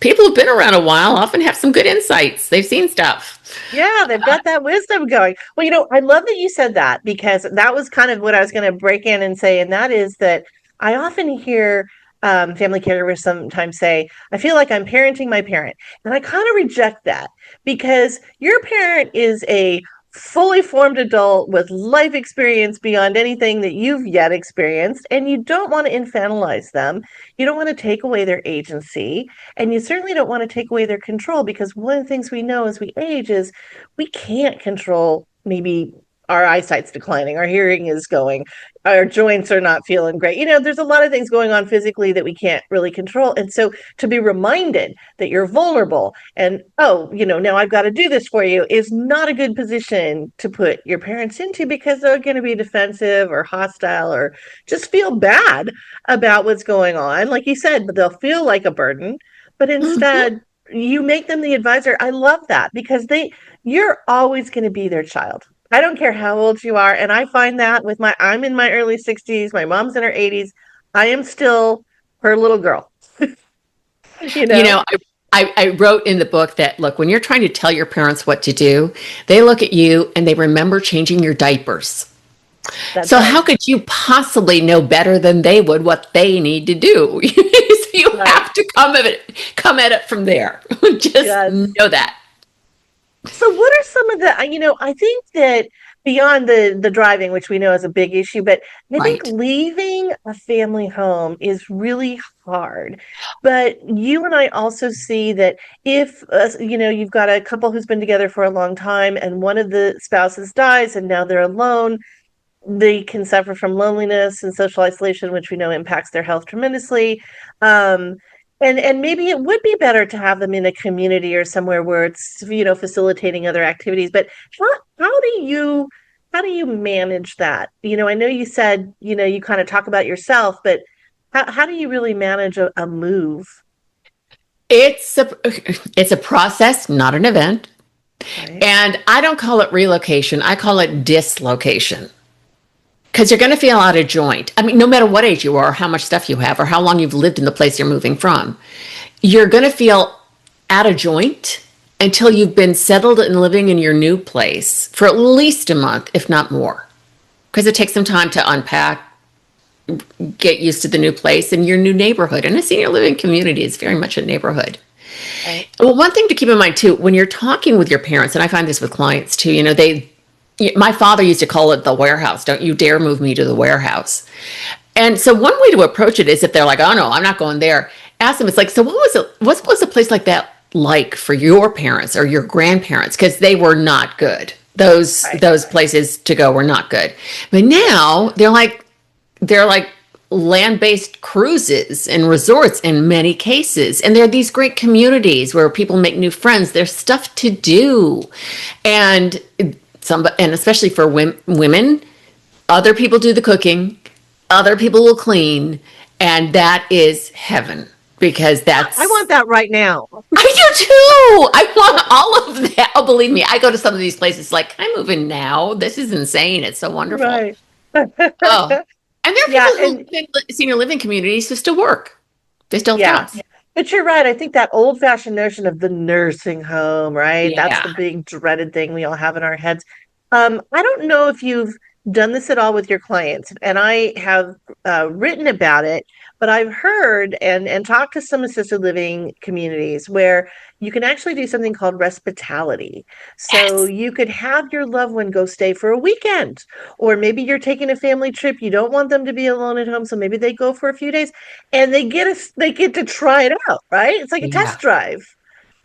S3: people who've been around a while often have some good insights. They've seen stuff.
S1: Yeah, they've got that wisdom going. Well, I love that you said that, because that was kind of what I was going to break in and say. And that is that I often hear family caregivers sometimes say, I feel like I'm parenting my parent. And I kind of reject that, because your parent is a fully formed adult with life experience beyond anything that you've yet experienced, and you don't want to infantilize them. You don't want to take away their agency, and you certainly don't want to take away their control, because one of the things we know as we age is we can't control, maybe our eyesight's declining, our hearing is going, our joints are not feeling great. There's a lot of things going on physically that we can't really control. And so to be reminded that you're vulnerable and, now I've got to do this for you, is not a good position to put your parents into, because they're going to be defensive or hostile or just feel bad about what's going on. Like you said, but they'll feel like a burden. But instead, you make them the advisor. I love that, because you're always going to be their child. I don't care how old you are. And I find that I'm in my early 60s, my mom's in her 80s. I am still her little girl.
S3: I wrote in the book that, look, when you're trying to tell your parents what to do, they look at you and they remember changing your diapers. So how could you possibly know better than they would what they need to do? So you have to come at it from there. Just know that.
S1: So what are some of the, I think that beyond the driving, which we know is a big issue, but I think leaving a family home is really hard. But you and I also see that if, you've got a couple who's been together for a long time and one of the spouses dies and now they're alone, they can suffer from loneliness and social isolation, which we know impacts their health tremendously. And maybe it would be better to have them in a community or somewhere where it's, facilitating other activities. But how do you manage that? I know you said, you kind of talk about yourself, but how do you really manage a move?
S3: It's a process, not an event. Right. And I don't call it relocation. I call it dislocation. Because you're going to feel out of joint. I mean, no matter what age you are, how much stuff you have, or how long you've lived in the place you're moving from, you're going to feel out of joint until you've been settled and living in your new place for at least a month, if not more. Because it takes some time to unpack, get used to the new place and your new neighborhood. And a senior living community is very much a neighborhood. Right. Well, one thing to keep in mind, too, when you're talking with your parents, and I find this with clients, too, my father used to call it the warehouse. Don't you dare move me to the warehouse. And so one way to approach it is if they're like, oh, no, I'm not going there. ask them, it's like, so what was a place like that like for your parents or your grandparents? Because they were not good. Those places to go were not good. But now they're like land-based cruises and resorts in many cases. And there are these great communities where people make new friends. There's stuff to do. And especially for women, other people do the cooking, other people will clean, and that is heaven. Because
S1: I want that right now.
S3: I do too. I want all of that. Oh, believe me, I go to some of these places like, can I move in now? This is insane. It's so wonderful.
S1: Right.
S3: Oh, and there are people who live in senior living communities who still work. They still have jobs.
S1: But you're right. I think that old-fashioned notion of the nursing home, right?
S3: Yeah.
S1: That's the big dreaded thing we all have in our heads. I don't know if you've done this at all with your clients, and I have written about it, but I've heard and talked to some assisted living communities where you can actually do something called respitality. So you could have your loved one go stay for a weekend, or maybe you're taking a family trip. You don't want them to be alone at home, so maybe they go for a few days, and they get to try it out, right? It's like a test drive.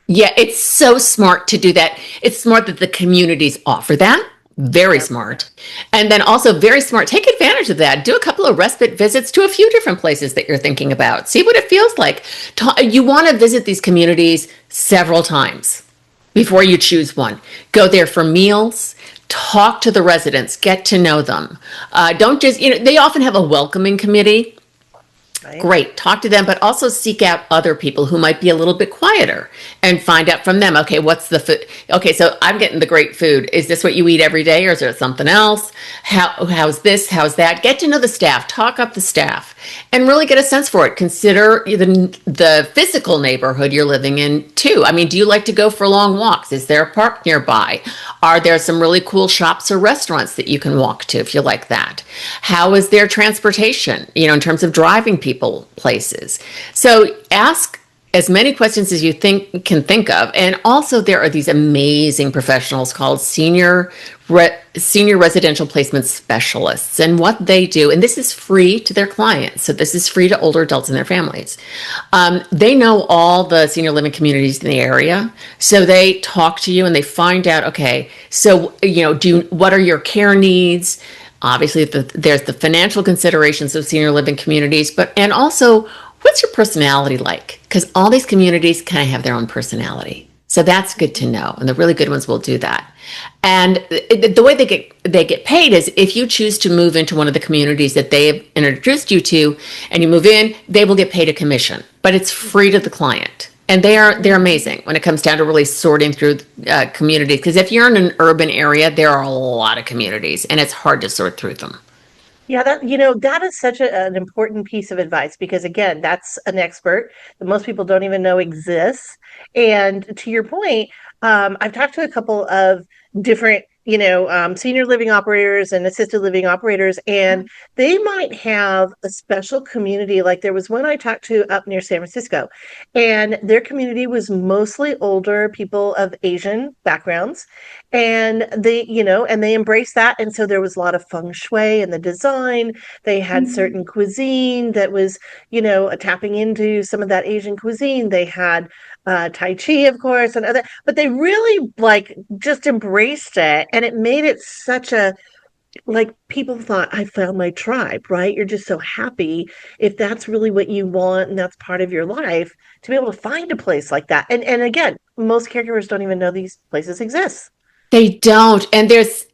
S3: Yeah, it's so smart to do that. It's smart that the communities offer that. Very smart. And then also very smart. Take advantage of that. Do a couple of respite visits to a few different places that you're thinking about. See what it feels like. You want to visit these communities several times before you choose one. Go there for meals. Talk to the residents. Get to know them. Don't just, they often have a welcoming committee. Right. Great. Talk to them, but also seek out other people who might be a little bit quieter and find out from them, okay, what's the food? Okay, so I'm getting the great food. Is this what you eat every day, or is there something else? How's this? How's that? Get to know the staff. Talk up the staff and really get a sense for it. Consider the physical neighborhood you're living in too. I mean, do you like to go for long walks? Is there a park nearby? Are there some really cool shops or restaurants that you can walk to if you like that? How is their transportation, in terms of driving people places? So ask as many questions as you can think of. And also there are these amazing professionals called senior residential placement specialists, and what they do, and this is free to their clients. So this is free to older adults and their families. They know all the senior living communities in the area. So they talk to you and they find out, okay, so, what are your care needs? Obviously, there's the financial considerations of senior living communities, and also, what's your personality like? Because all these communities kind of have their own personality. So that's good to know, and the really good ones will do that. And the way they get paid is if you choose to move into one of the communities that they have introduced you to, and you move in, they will get paid a commission, but it's free to the client. And they're amazing when it comes down to really sorting through communities. Because if you're in an urban area, there are a lot of communities, and it's hard to sort through them.
S1: Yeah, that is such an important piece of advice, because again, that's an expert that most people don't even know exists. And to your point, I've talked to a couple of different senior living operators and assisted living operators, and they might have a special community. Like there was one I talked to up near San Francisco, and their community was mostly older people of Asian backgrounds, and they embraced that. And so there was a lot of feng shui in the design. They had certain cuisine that was, tapping into some of that Asian cuisine. They had Tai Chi, of course, and other, but they really just embraced it, and it made it such a, people thought, I found my tribe, right? You're just so happy if that's really what you want and that's part of your life, to be able to find a place like that. And again, most caregivers don't even know these places exist.
S3: They don't, and there's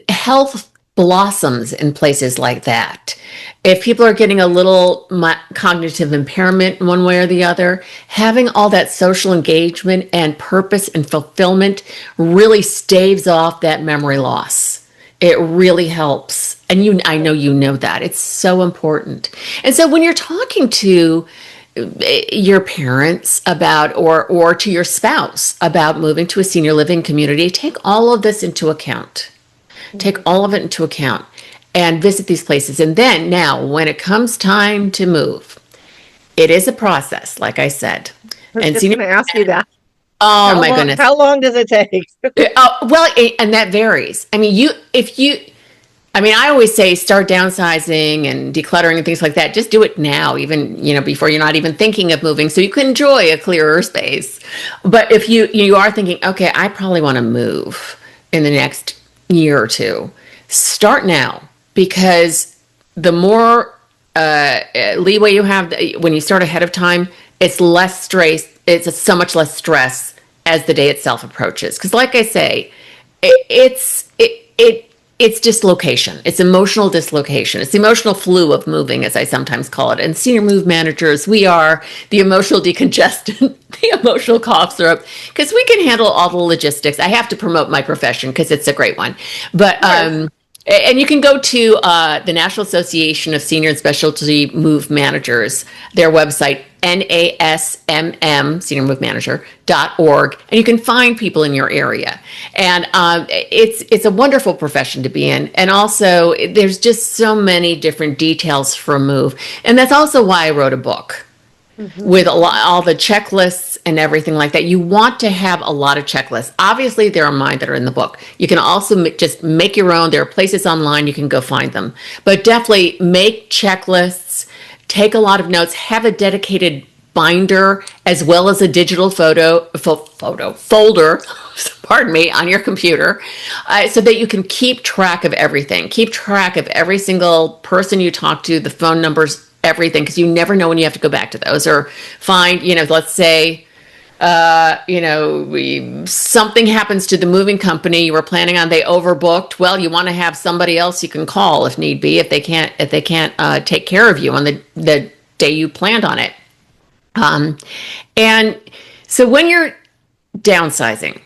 S3: health blossoms in places like that. If people are getting a little cognitive impairment one way or the other, having all that social engagement and purpose and fulfillment really staves off that memory loss. It really helps. And I know you know that. It's so important. And so when you're talking to your parents about, or to your spouse about moving to a senior living community, take all of this into account. Take all of it into account and visit these places. And then now, when it comes time to move, it is a process, like I said.
S1: I was just going to ask you that.
S3: Oh, my goodness.
S1: How long does it take?
S3: Well, and that varies. I mean, I mean, I always say start downsizing and decluttering and things like that. Just do it now, even, before you're not even thinking of moving, so you can enjoy a clearer space. But if you are thinking, okay, I probably want to move in the next year or two, start now, because the more leeway you have when you start ahead of time, it's less stress. It's so much less stress as the day itself approaches. Because, like I say, it's dislocation. It's emotional dislocation. It's the emotional flu of moving, as I sometimes call it. And senior move managers, we are the emotional decongestant, the emotional cough syrup, because we can handle all the logistics. I have to promote my profession because it's a great one. But and you can go to the National Association of Senior and Specialty Move Managers, their website, NASMM, seniormovemanager.org, and you can find people in your area. And it's a wonderful profession to be in. And also, there's just so many different details for a move. And that's also why I wrote a book. With all the checklists and everything like that. You want to have a lot of checklists. Obviously, there are mine that are in the book. You can also just make your own. There are places online you can go find them. But definitely make checklists, take a lot of notes, have a dedicated binder as well as a digital folder, pardon me, on your computer, so that you can keep track of everything. Keep track of every single person you talk to, the phone numbers, everything, because you never know when you have to go back to those, or find, let's say, something happens to the moving company you were planning on, they overbooked. Well, you want to have somebody else you can call if need be, if they can't take care of you on the day you planned on it. And so when you're downsizing,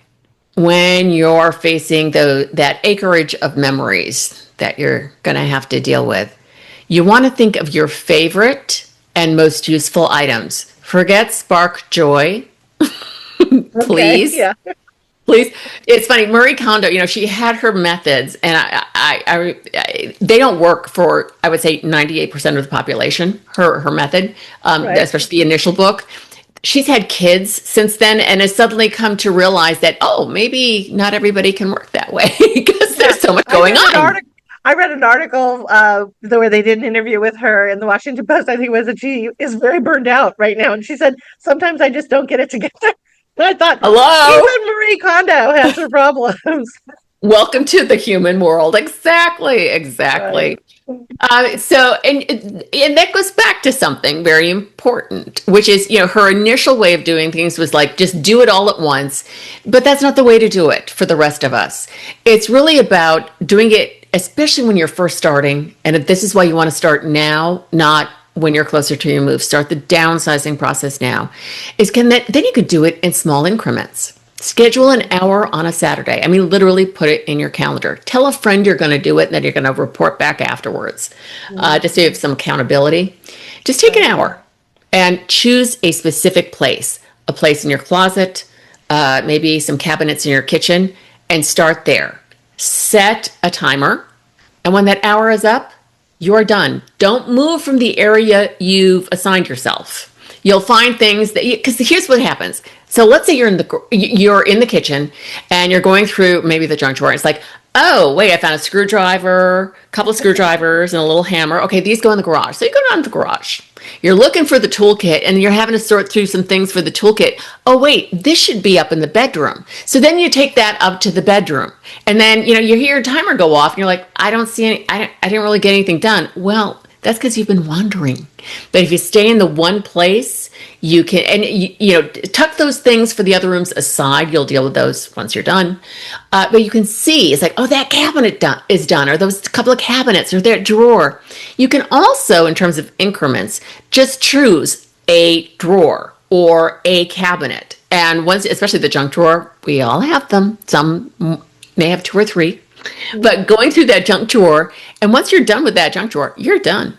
S3: when you're facing that acreage of memories that you're going to have to deal with, you want to think of your favorite and most useful items. Forget spark joy, please.
S1: Okay, yeah.
S3: Please. It's funny. Marie Kondo, she had her methods, and they don't work for, I would say, 98% of the population, her method,
S1: Right.
S3: especially the initial book. She's had kids since then and has suddenly come to realize that, maybe not everybody can work that way because there's so much going on.
S1: I read an article where they did an interview with her in the Washington Post. I think it was that she is very burned out right now. And she said, sometimes I just don't get it together. And I thought,
S3: Hello?
S1: even Marie Kondo has her problems.
S3: Welcome to the human world. Exactly.
S1: Right.
S3: So, and that goes back to something very important, which is, her initial way of doing things was like, just do it all at once. But that's not the way to do it for the rest of us. It's really about doing it, especially when you're first starting. And this is why you want to start now, not when you're closer to your move. Start the downsizing process now. Then you could do it in small increments. Schedule an hour on a Saturday. I mean, literally put it in your calendar. Tell a friend you're going to do it and then you're going to report back afterwards. Just so you have some accountability. Just take an hour and choose a specific place. A place in your closet, maybe some cabinets in your kitchen, and start there. Set a timer. And when that hour is up, you're done. Don't move from the area you've assigned yourself. You'll find things because here's what happens. So let's say you're in the kitchen and you're going through maybe the junk drawer. It's like, oh, wait, I found a screwdriver, a couple of screwdrivers, and a little hammer. Okay, these go in the garage. So you go down to the garage. You're looking for the toolkit, and you're having to sort through some things for the toolkit. Oh, wait, this should be up in the bedroom. So then you take that up to the bedroom. And then, you hear your timer go off, and you're like, I didn't really get anything done. Well, that's because you've been wandering. But if you stay in the one place, you can, and tuck those things for the other rooms aside. You'll deal with those once you're done. But you can see, it's like, oh, that cabinet is done, or those couple of cabinets, or that drawer. You can also, in terms of increments, just choose a drawer or a cabinet. And once, especially the junk drawer, we all have them. Some may have 2 or 3. But going through that junk drawer, and once you're done with that junk drawer, you're done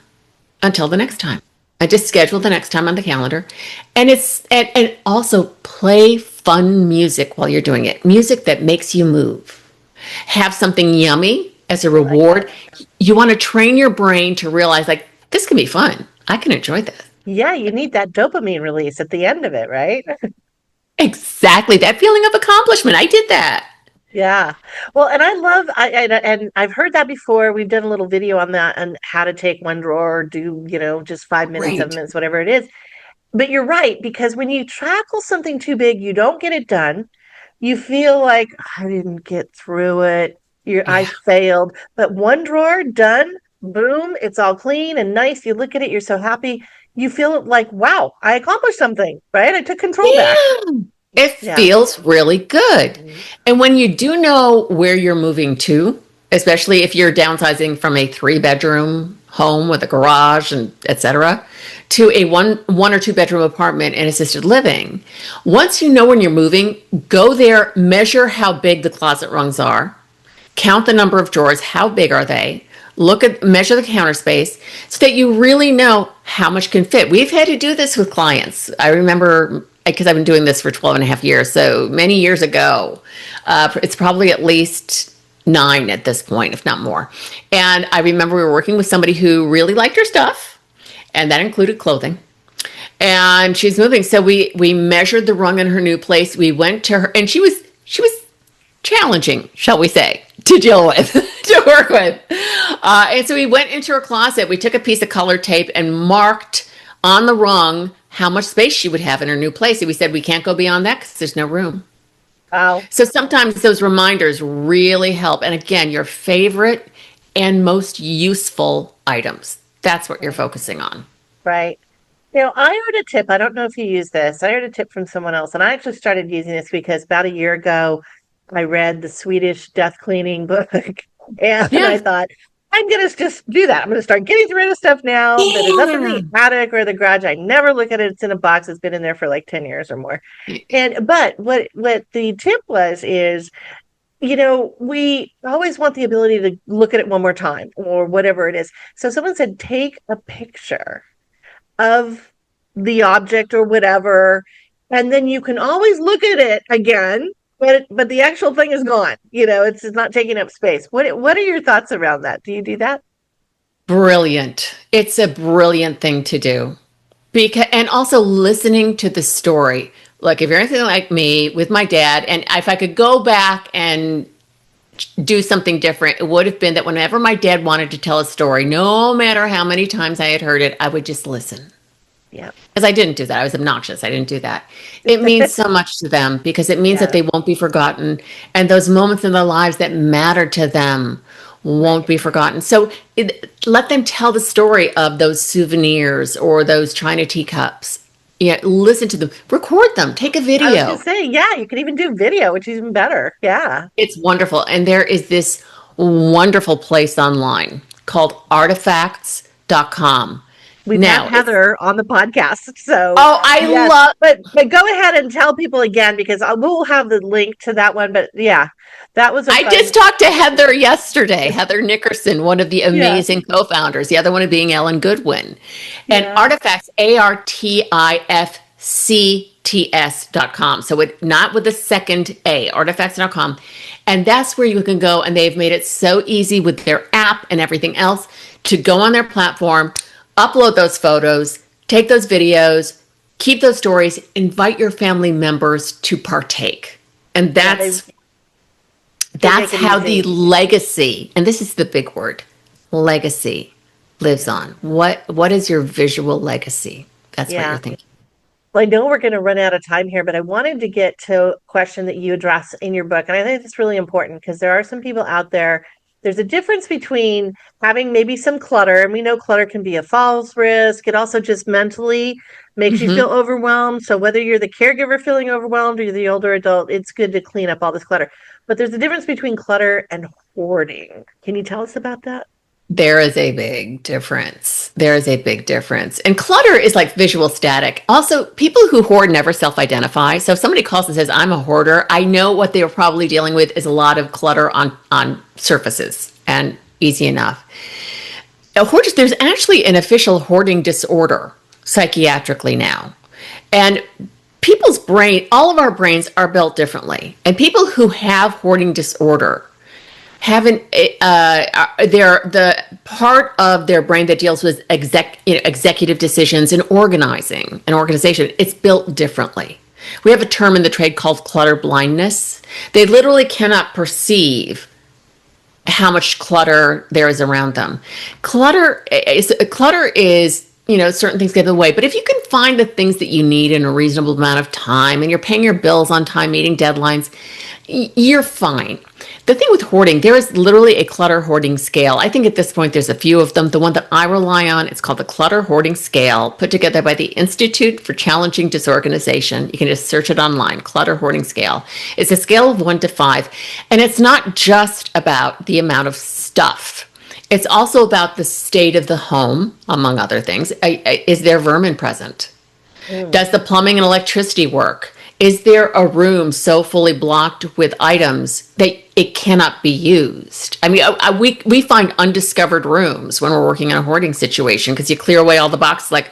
S3: until the next time. I just schedule the next time on the calendar. And and also play fun music while you're doing it. Music that makes you move. Have something yummy as a reward. You want to train your brain to realize, like, this can be fun. I can enjoy this.
S1: Yeah, you need that dopamine release at the end of it, right?
S3: Exactly. That feeling of accomplishment. I did that.
S1: Yeah. Well, and I love and I've heard that before. We've done a little video on that and how to take one drawer, do, just 5 minutes,
S3: Right.
S1: 7 minutes, whatever it is. But you're right, because when you tackle something too big, you don't get it done. You feel like I didn't get through it. I
S3: Yeah.
S1: failed. But one drawer done, boom, it's all clean and nice. You look at it, you're so happy. You feel like, wow, I accomplished something, right? I took control back.
S3: Yeah. It
S1: Yeah.
S3: feels really good.
S1: Mhm.
S3: And when you do know where you're moving to, especially if you're downsizing from a 3-bedroom home with a garage and etc., to a one or 2 bedroom apartment and assisted living, once you know when you're moving, go there, measure how big the closet rungs are, count the number of drawers, how big are they? Measure the counter space so that you really know how much can fit. We've had to do this with clients. I remember, because I've been doing this for 12 and a half years, so many years ago. It's probably at least 9 at this point, if not more. And I remember we were working with somebody who really liked her stuff, and that included clothing. And she's moving, so we measured the rung in her new place. We went to her, and she was challenging, shall we say, to deal with, to work with. And so we went into her closet. We took a piece of colored tape and marked on the rung how much space she would have in her new place. And we said, we can't go beyond that because there's no room.
S1: Wow.
S3: So sometimes those reminders really help. And again, your favorite and most useful items. That's what you're focusing on.
S1: Right. I heard a tip. I don't know if you use this. I heard a tip from someone else, and I actually started using this because about a year ago, I read the Swedish death cleaning book, and I
S3: Yeah.
S1: thought, I'm going to just do that. I'm going to start getting rid of stuff now that is up in
S3: Yeah.
S1: the attic or the garage. I never look at it. It's in a box. It's been in there for like 10 years or more. But what the tip is, we always want the ability to look at it one more time or whatever it is. So someone said, take a picture of the object or whatever, and then you can always look at it again, but the actual thing is gone. It's not taking up space. What are your thoughts around that? Do you do that?
S3: Brilliant. It's a brilliant thing to do. And also listening to the story. Like if you're anything like me with my dad, and if I could go back and do something different, it would have been that whenever my dad wanted to tell a story, no matter how many times I had heard it, I would just listen.
S1: Yeah.
S3: Because I didn't do that. I was obnoxious. I didn't do that. It means so much to them because it means that
S1: Yeah.
S3: they won't be forgotten. And those moments in their lives that matter to them won't be forgotten. So let them tell the story of those souvenirs or those china teacups. Yeah, listen to them, record them, take a
S1: I was
S3: video.
S1: gonna say, yeah, you can even do video, which is even better. Yeah.
S3: It's wonderful. And there is this wonderful place online called artifacts.com.
S1: We've
S3: Now,
S1: had Heather on the podcast, so
S3: oh, I
S1: yes.
S3: love
S1: But go ahead and tell people again because we'll have the link to that one. But yeah, that was a
S3: I
S1: fun.
S3: just talked to Heather yesterday, Heather Nickerson, one of the amazing co-founders, the other one being Ellen Goodwin. And
S1: Yeah.
S3: Artifacts, artifcts.com. So not with the second A, artifacts.com. And that's where you can go. And they've made it so easy with their app and everything else to go on their platform, upload those photos, take those videos, keep those stories, invite your family members to partake. And that's
S1: make it
S3: how
S1: easy.
S3: the legacy, and this is the big word, legacy, lives on. What is your visual legacy? That's what
S1: Yeah.
S3: you're thinking.
S1: Well, I know we're going to run out of time here, but I wanted to get to a question that you address in your book. And I think it's really important because there are some people out there. There's a difference between having maybe some clutter, and we know clutter can be a false risk. It also just mentally makes you feel overwhelmed. So whether you're the caregiver feeling overwhelmed or you're the older adult, it's good to clean up all this clutter. But there's a difference between clutter and hoarding. Can you tell us about that?
S3: There is a big difference. There is a big difference. And clutter is like visual static. Also, people who hoard never self-identify. So if somebody calls and says, I'm a hoarder, I know what they're probably dealing with is a lot of clutter on surfaces, and easy enough. Hoarders, there's actually an official hoarding disorder psychiatrically now. And people's all of our brains are built differently. And people who have hoarding disorder haven't they're the part of their brain that deals with executive decisions and organizing an organization. It's built differently. We have a term in the trade called clutter blindness. They literally cannot perceive how much clutter there is around them. Clutter is, certain things get in the way. But if you can find the things that you need in a reasonable amount of time and you're paying your bills on time, meeting deadlines, you're fine. The thing with hoarding, there is literally a clutter hoarding scale. I think at this point there's a few of them. The one that I rely on, it's called the Clutter Hoarding Scale, put together by the Institute for Challenging Disorganization. You can just search it online, Clutter Hoarding Scale. It's a scale of 1 to 5, and it's not just about the amount of stuff. It's also about the state of the home, among other things. Is there vermin present? Does the plumbing and electricity work? Is there a room so fully blocked with items that it cannot be used? I mean, we find undiscovered rooms when we're working in a hoarding situation because you clear away all the boxes, like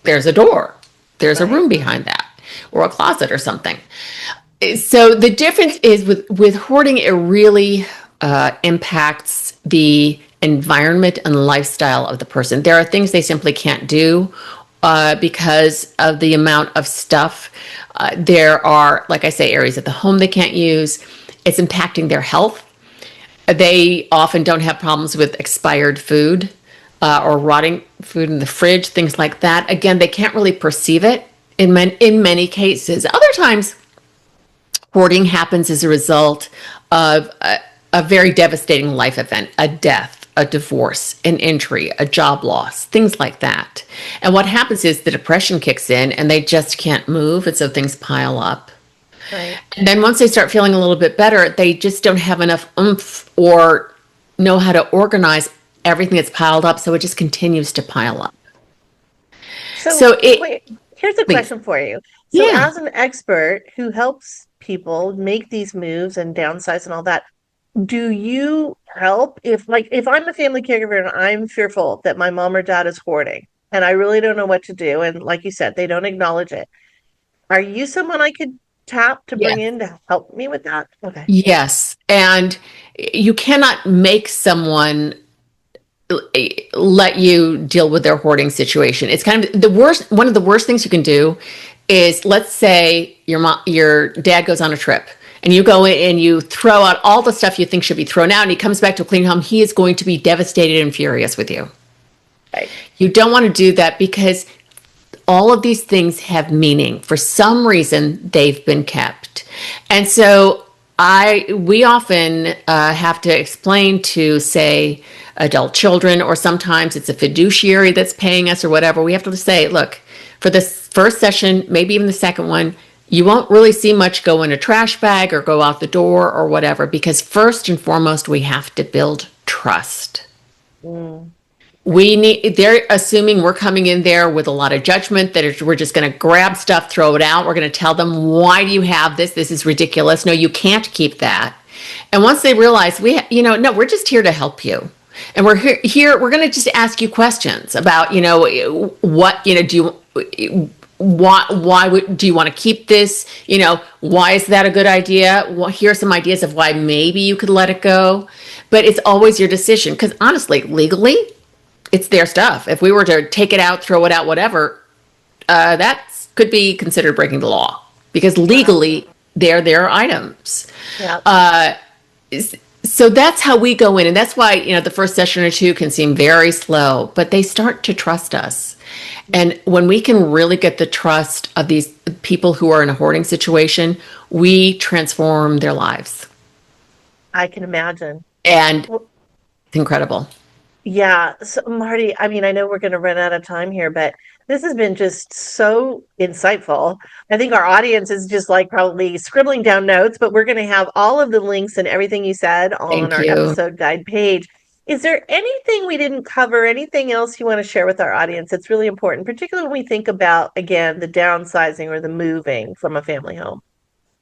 S3: there's a door, there's a room behind that, or a closet or something. So the difference is with hoarding, it really impacts the environment and lifestyle of the person. There are things they simply can't do because of the amount of stuff. There are, like I say, areas of the home they can't use. It's impacting their health. They often don't have problems with expired food or rotting food in the fridge, things like that. Again, they can't really perceive it in many cases. Other times, hoarding happens as a result of a very devastating life event, a death, a divorce, an injury, a job loss, things like that. And what happens is the depression kicks in and they just can't move, and so things pile up.
S1: Right.
S3: And then once they start feeling a little bit better, they just don't have enough oomph or know how to organize everything that's piled up, so it just continues to pile up.
S1: Wait, here's a question for you. So
S3: Yeah.
S1: as an expert who helps people make these moves and downsize and all that, do you help if I'm a family caregiver and I'm fearful that my mom or dad is hoarding and I really don't know what to do, and like you said, they don't acknowledge it. Are you someone I could tap to bring in to help me with that? Okay.
S3: Yes. And you cannot make someone let you deal with their hoarding situation. It's kind of the worst. One of the worst things you can do is, let's say your dad goes on a trip and you go in and you throw out all the stuff you think should be thrown out, and he comes back to a clean home. He is going to be devastated and furious with you.
S1: Right.
S3: You don't want to do that because all of these things have meaning. For some reason, they've been kept. And so we often have to explain to, say, adult children, or sometimes it's a fiduciary that's paying us or whatever. We have to say, look, for this first session, maybe even the second one, you won't really see much go in a trash bag or go out the door or whatever, because first and foremost, we have to build trust. They're assuming we're coming in there with a lot of judgment, that we're just going to grab stuff, throw it out. We're going to tell them, why do you have this? This is ridiculous. No, you can't keep that. And once they realize no, we're just here to help you. And we're here, we're going to just ask you questions about, what, do you, why do you want to keep this? Why is that a good idea? Well, here are some ideas of why maybe you could let it go. But it's always your decision, because honestly, legally, it's their stuff. If we were to take it out, throw it out, whatever, that could be considered breaking the law, because legally they're their items.
S1: Yeah.
S3: So that's how we go in. And that's why, the first session or two can seem very slow, but they start to trust us. And when we can really get the trust of these people who are in a hoarding situation, we transform their lives.
S1: I can imagine.
S3: And it's incredible.
S1: Yeah. So, Marty, I know we're going to run out of time here, but this has been just so insightful. I think our audience is just probably scribbling down notes, but we're going to have all of the links and everything you said on our episode guide page. Is there anything we didn't cover? Anything else you want to share with our audience? It's really important, particularly when we think about, again, the downsizing or the moving from a family home.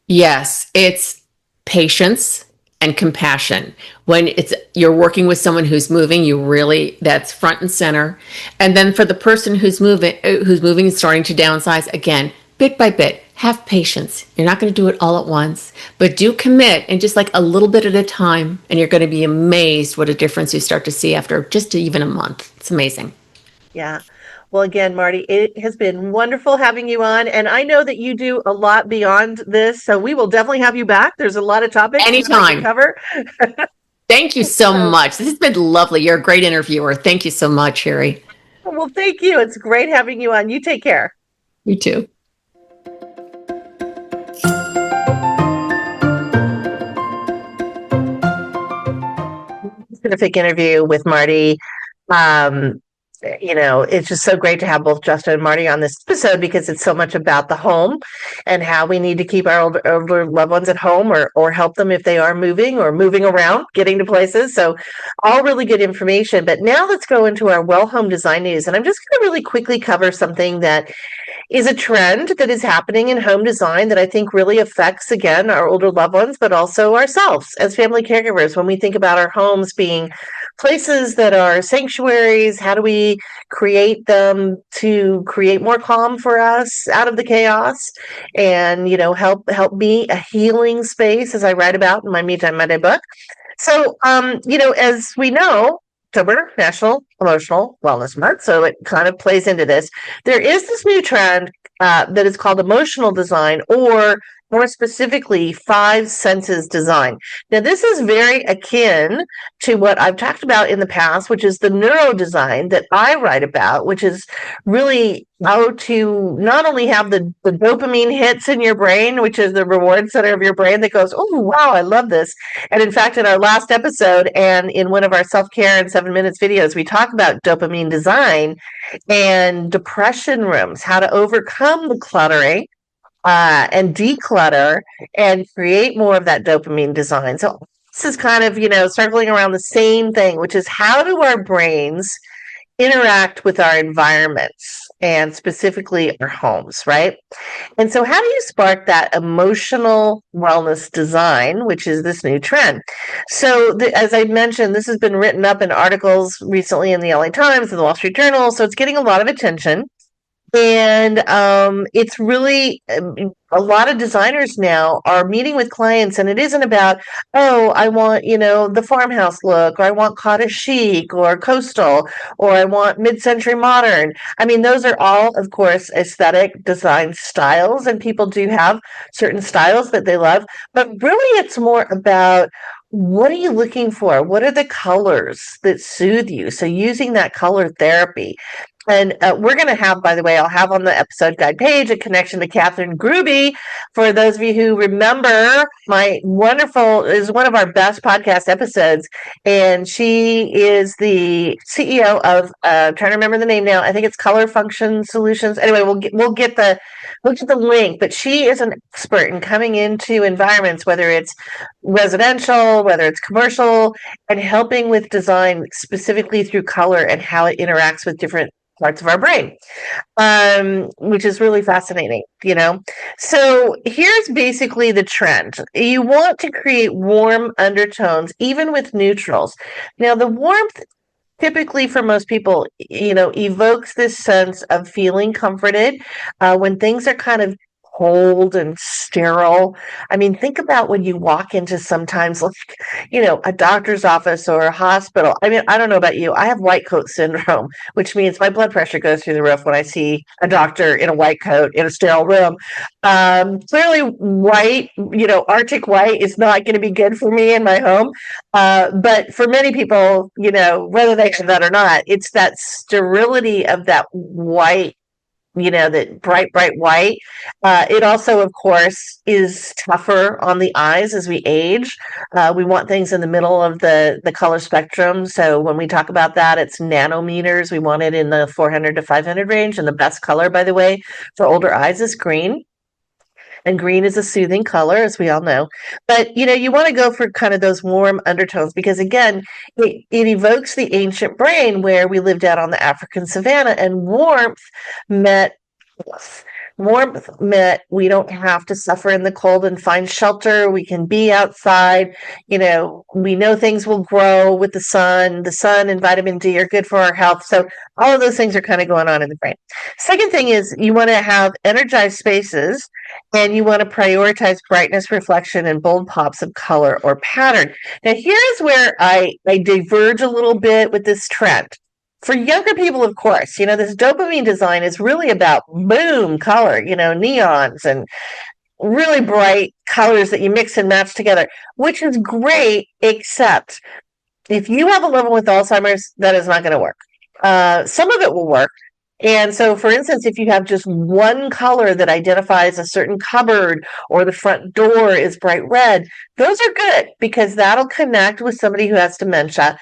S3: Yes, it's patience and compassion. When you're working with someone who's moving, that's front and center. And then for the person who's moving and starting to downsize, again, bit by bit, have patience. You're not going to do it all at once, but do commit, and just a little bit at a time, and you're going to be amazed what a difference you start to see after just even a month. It's amazing.
S1: Yeah. Well, again, Marty, it has been wonderful having you on. And I know that you do a lot beyond this. So we will definitely have you back. There's a lot of topics that we can
S3: Anytime.
S1: cover.
S3: Thank you so much. This has been lovely. You're a great interviewer. Thank you so much, Sherri.
S1: Well, thank you. It's great having you on. You take care.
S3: You too.
S1: Terrific interview with Marty. It's just so great to have both Justin and Marty on this episode because it's so much about the home and how we need to keep our older loved ones at home or help them if they are moving or moving around, getting to places. So all really good information. But now let's go into our well home design news. And I'm just going to really quickly cover something that is a trend that is happening in home design that I think really affects, again, our older loved ones, but also ourselves as family caregivers. When we think about our homes being places that are sanctuaries, how do we create them to create more calm for us out of the chaos and, help be a healing space, as I write about in my Me Time Monday book. So, as we know, October National Emotional Wellness Month, so it kind of plays into this. There is this new trend that is called emotional design, or more specifically, 5 senses design. Now, this is very akin to what I've talked about in the past, which is the neuro design that I write about, which is really how to not only have the dopamine hits in your brain, which is the reward center of your brain that goes, oh, wow, I love this. And in fact, in our last episode and in one of our self-care in 7 minutes videos, we talk about dopamine design and depression rooms, how to overcome the cluttering and declutter and create more of that dopamine design. So this is kind of, circling around the same thing, which is how do our brains interact with our environments and specifically our homes, right? And so how do you spark that emotional wellness design, which is this new trend? So as I mentioned, this has been written up in articles recently in the LA Times and the Wall Street Journal, so it's getting a lot of attention. And it's really a lot of designers now are meeting with clients, and it isn't about, oh, I want, the farmhouse look, or I want cottage chic or coastal, or I want mid-century modern. I mean, those are all, of course, aesthetic design styles, and people do have certain styles that they love. But really, it's more about, what are you looking for? What are the colors that soothe you? So using that color therapy. And we're going to have, by the way, I'll have on the episode guide page a connection to Catherine Gruby. For those of you who remember, is one of our best podcast episodes. And she is the CEO of, trying to remember the name now. I think it's Color Function Solutions. Anyway, we'll get the link. But she is an expert in coming into environments, whether it's residential, whether it's commercial, and helping with design specifically through color and how it interacts with different parts of our brain, which is really fascinating, So here's basically the trend. You want to create warm undertones, even with neutrals. Now, the warmth typically for most people, evokes this sense of feeling comforted when things are kind of cold and sterile. I mean, think about when you walk into sometimes a doctor's office or a hospital. I mean, I don't know about you. I have white coat syndrome, which means my blood pressure goes through the roof when I see a doctor in a white coat in a sterile room. Clearly white, Arctic white is not going to be good for me in my home. But for many people, whether they have that or not, it's that sterility of that white, that bright white. It also, of course, is tougher on the eyes as we age. We want things in the middle of the color spectrum. So when we talk about that, it's nanometers. We want it in the 400 to 500 range. And the best color, by the way, for older eyes is green. And green is a soothing color, as we all know. But, you want to go for kind of those warm undertones because, again, it evokes the ancient brain where we lived out on the African savannah, and warmth meant we don't have to suffer in the cold and find shelter. We can be outside. We know things will grow with the sun. The sun and vitamin D are good for our health. So all of those things are kind of going on in the brain. Second thing is you want to have energized spaces, and you want to prioritize brightness, reflection, and bold pops of color or pattern. Now, here's where I diverge a little bit with this trend. For younger people, of course, this dopamine design is really about boom color, neons and really bright colors that you mix and match together, which is great, except if you have a loved one with Alzheimer's, that is not going to work. Some of it will work. And so, for instance, if you have just one color that identifies a certain cupboard or the front door is bright red, those are good because that'll connect with somebody who has dementia.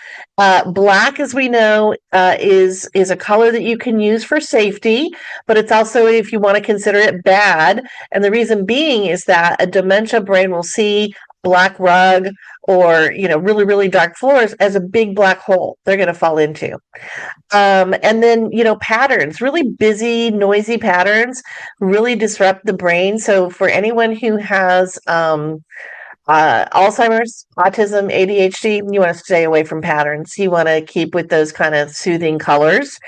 S1: Black, as we know, is a color that you can use for safety, but it's also if you want to consider it bad. And the reason being is that a dementia brain will see black rug or really, really dark floors as a big black hole they're going to fall into. And then patterns, really busy, noisy patterns really disrupt the brain. So for anyone who has Alzheimer's, autism, ADHD, you want to stay away from patterns. You want to keep with those kind of soothing colors.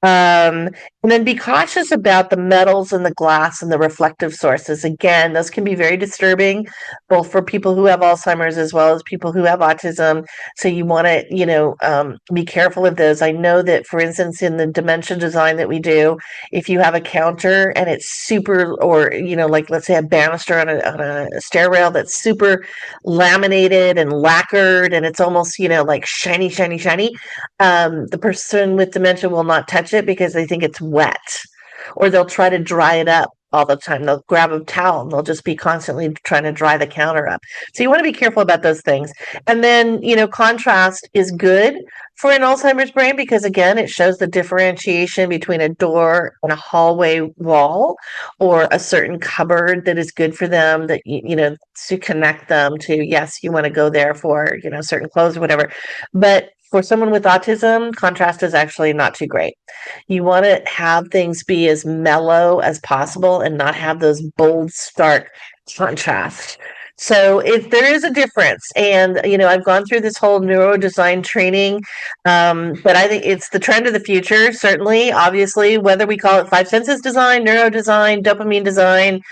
S1: And then be cautious about the metals and the glass and the reflective sources. Again, those can be very disturbing, both for people who have Alzheimer's as well as people who have autism. So you want to, be careful of those. I know that, for instance, in the dementia design that we do, if you have a counter and it's super, or, like let's say a banister on a stair rail that's super laminated and lacquered and it's almost, like shiny, shiny, shiny, the person with dementia will not touch it because they think it's wet, or they'll try to dry it up all the time. They'll grab a towel and they'll just be constantly trying to dry the counter up. So you want to be careful about those things. And then, contrast is good for an Alzheimer's brain because, again, it shows the differentiation between a door and a hallway wall or a certain cupboard that is good for them, that, to connect them to, yes, you want to go there for, certain clothes or whatever. But for someone with autism, contrast is actually not too great. You want to have things be as mellow as possible and not have those bold, stark contrast. So there is a difference. And, I've gone through this whole neurodesign training, but I think it's the trend of the future, certainly, obviously, whether we call it five senses design, neurodesign, dopamine design,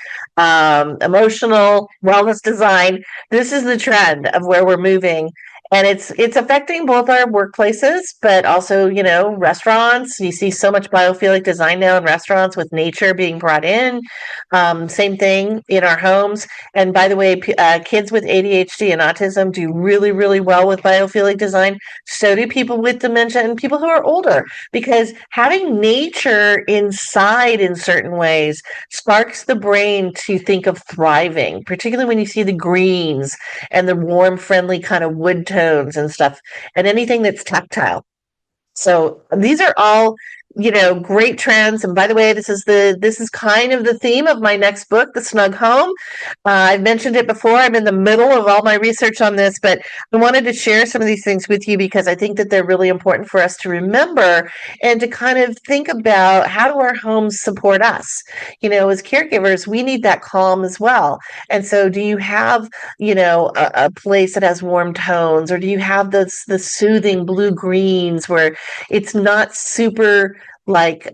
S1: emotional wellness design. This is the trend of where we're moving. And it's affecting both our workplaces, but also, restaurants. You see so much biophilic design now in restaurants with nature being brought in. Same thing in our homes. And by the way, kids with ADHD and autism do really, really well with biophilic design. So do people with dementia and people who are older, because having nature inside in certain ways sparks the brain to think of thriving, particularly when you see the greens and the warm, friendly kind of wood tones and stuff, and anything that's tactile. So these are all, great trends. And by the way, this is kind of the theme of my next book, The Snug Home. I've mentioned it before. I'm in the middle of all my research on this, but I wanted to share some of these things with you because I think that they're really important for us to remember and to kind of think about, how do our homes support us? As caregivers, we need that calm as well. And so do you have, a place that has warm tones, or do you have the soothing blue greens where it's not super like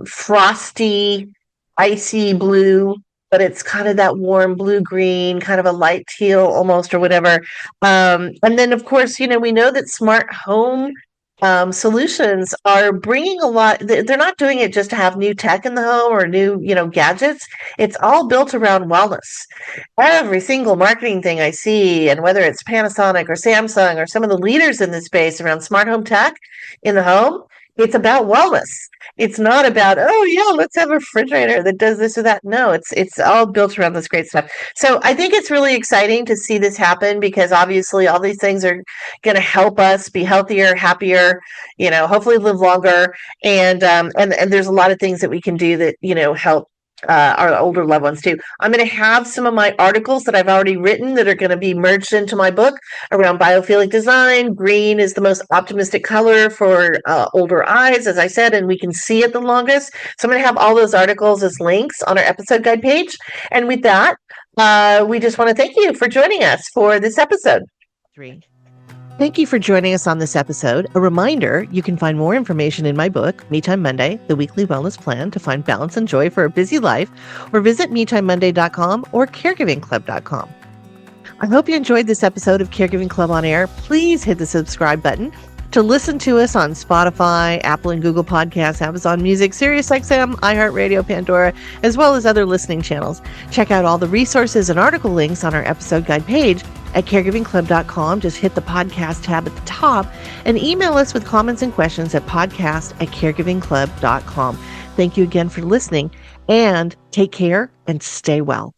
S1: frosty, icy blue, but it's kind of that warm blue green, kind of a light teal almost, or whatever. And then, of course, we know that smart home solutions are bringing a lot. They're not doing it just to have new tech in the home or new, gadgets. It's all built around wellness. Every single marketing thing I see, and whether it's Panasonic or Samsung or some of the leaders in this space around smart home tech in the home, it's about wellness. It's not about, oh yeah, let's have a refrigerator that does this or that. No, it's all built around this great stuff. So I think it's really exciting to see this happen, because obviously all these things are going to help us be healthier, happier, hopefully live longer. And there's a lot of things that we can do that, help our older loved ones too. I'm going to have some of my articles that I've already written that are going to be merged into my book around biophilic design. Green is the most optimistic color for older eyes, as I said, and we can see it the longest. So I'm going to have all those articles as links on our episode guide page. And with that, we just want to thank you for joining us for this episode. Thank you for joining us on this episode. A reminder, you can find more information in my book, Me Time Monday, the weekly wellness plan to find balance and joy for a busy life, or visit MeTimeMonday.com or CaregivingClub.com. I hope you enjoyed this episode of Caregiving Club on Air. Please hit the subscribe button to listen to us on Spotify, Apple and Google Podcasts, Amazon Music, SiriusXM, iHeartRadio, Pandora, as well as other listening channels. Check out all the resources and article links on our episode guide page at caregivingclub.com. Just hit the podcast tab at the top and email us with comments and questions at podcast@caregivingclub.com. Thank you again for listening, and take care and stay well.